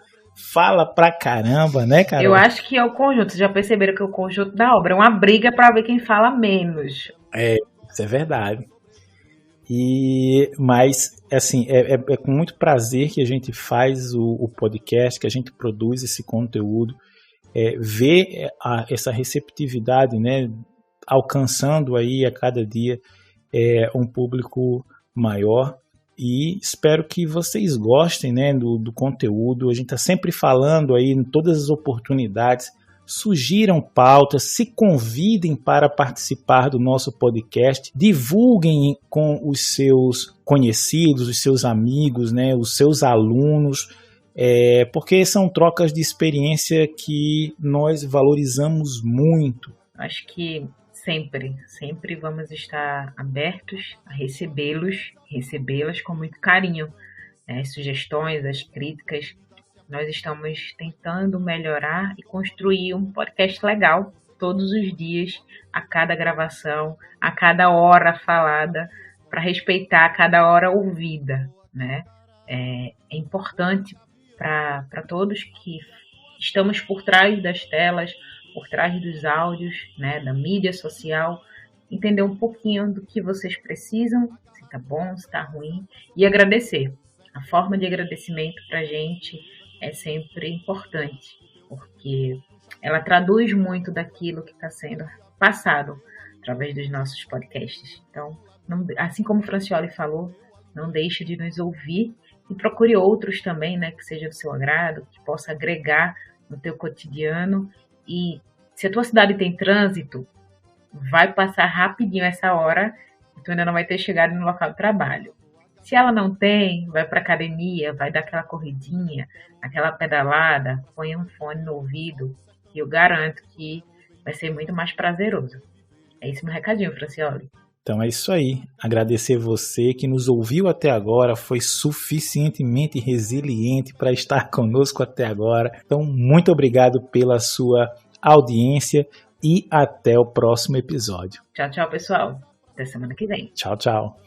S1: fala pra caramba, né, Carol?
S2: Eu acho que é o conjunto. Vocês já perceberam que é o conjunto da obra. É uma briga para ver quem fala menos.
S1: Isso é verdade. Mas, assim, é com muito prazer que a gente faz o podcast, que a gente produz esse conteúdo, ver essa receptividade, né, alcançando aí a cada dia um público maior. E espero que vocês gostem, né, do conteúdo. A gente está sempre falando aí em todas as oportunidades. Sugiram pautas, se convidem para participar do nosso podcast, divulguem com os seus conhecidos, os seus amigos, né, os seus alunos, porque são trocas de experiência que nós valorizamos muito.
S2: Acho que sempre vamos estar abertos a recebê-las com muito carinho. As sugestões, as críticas. Nós estamos tentando melhorar e construir um podcast legal todos os dias, a cada gravação, a cada hora falada, para respeitar cada hora ouvida, né? É importante para todos que estamos por trás das telas, por trás dos áudios, né, da mídia social, entender um pouquinho do que vocês precisam, se está bom, se está ruim, e agradecer. A forma de agradecimento para a gente é sempre importante, porque ela traduz muito daquilo que está sendo passado através dos nossos podcasts. Então, assim como o Francioli falou, não deixe de nos ouvir e procure outros também, né, que seja do seu agrado, que possa agregar no teu cotidiano. E se a tua cidade tem trânsito, vai passar rapidinho essa hora e tu ainda não vai ter chegado no local de trabalho. Se ela não tem, vai para academia, vai dar aquela corridinha, aquela pedalada, põe um fone no ouvido e eu garanto que vai ser muito mais prazeroso. É esse meu recadinho, Francioli.
S1: Então é isso aí. Agradecer você que nos ouviu até agora, foi suficientemente resiliente para estar conosco até agora. Então, muito obrigado pela sua audiência e até o próximo episódio.
S2: Tchau, pessoal. Até semana que vem.
S1: Tchau.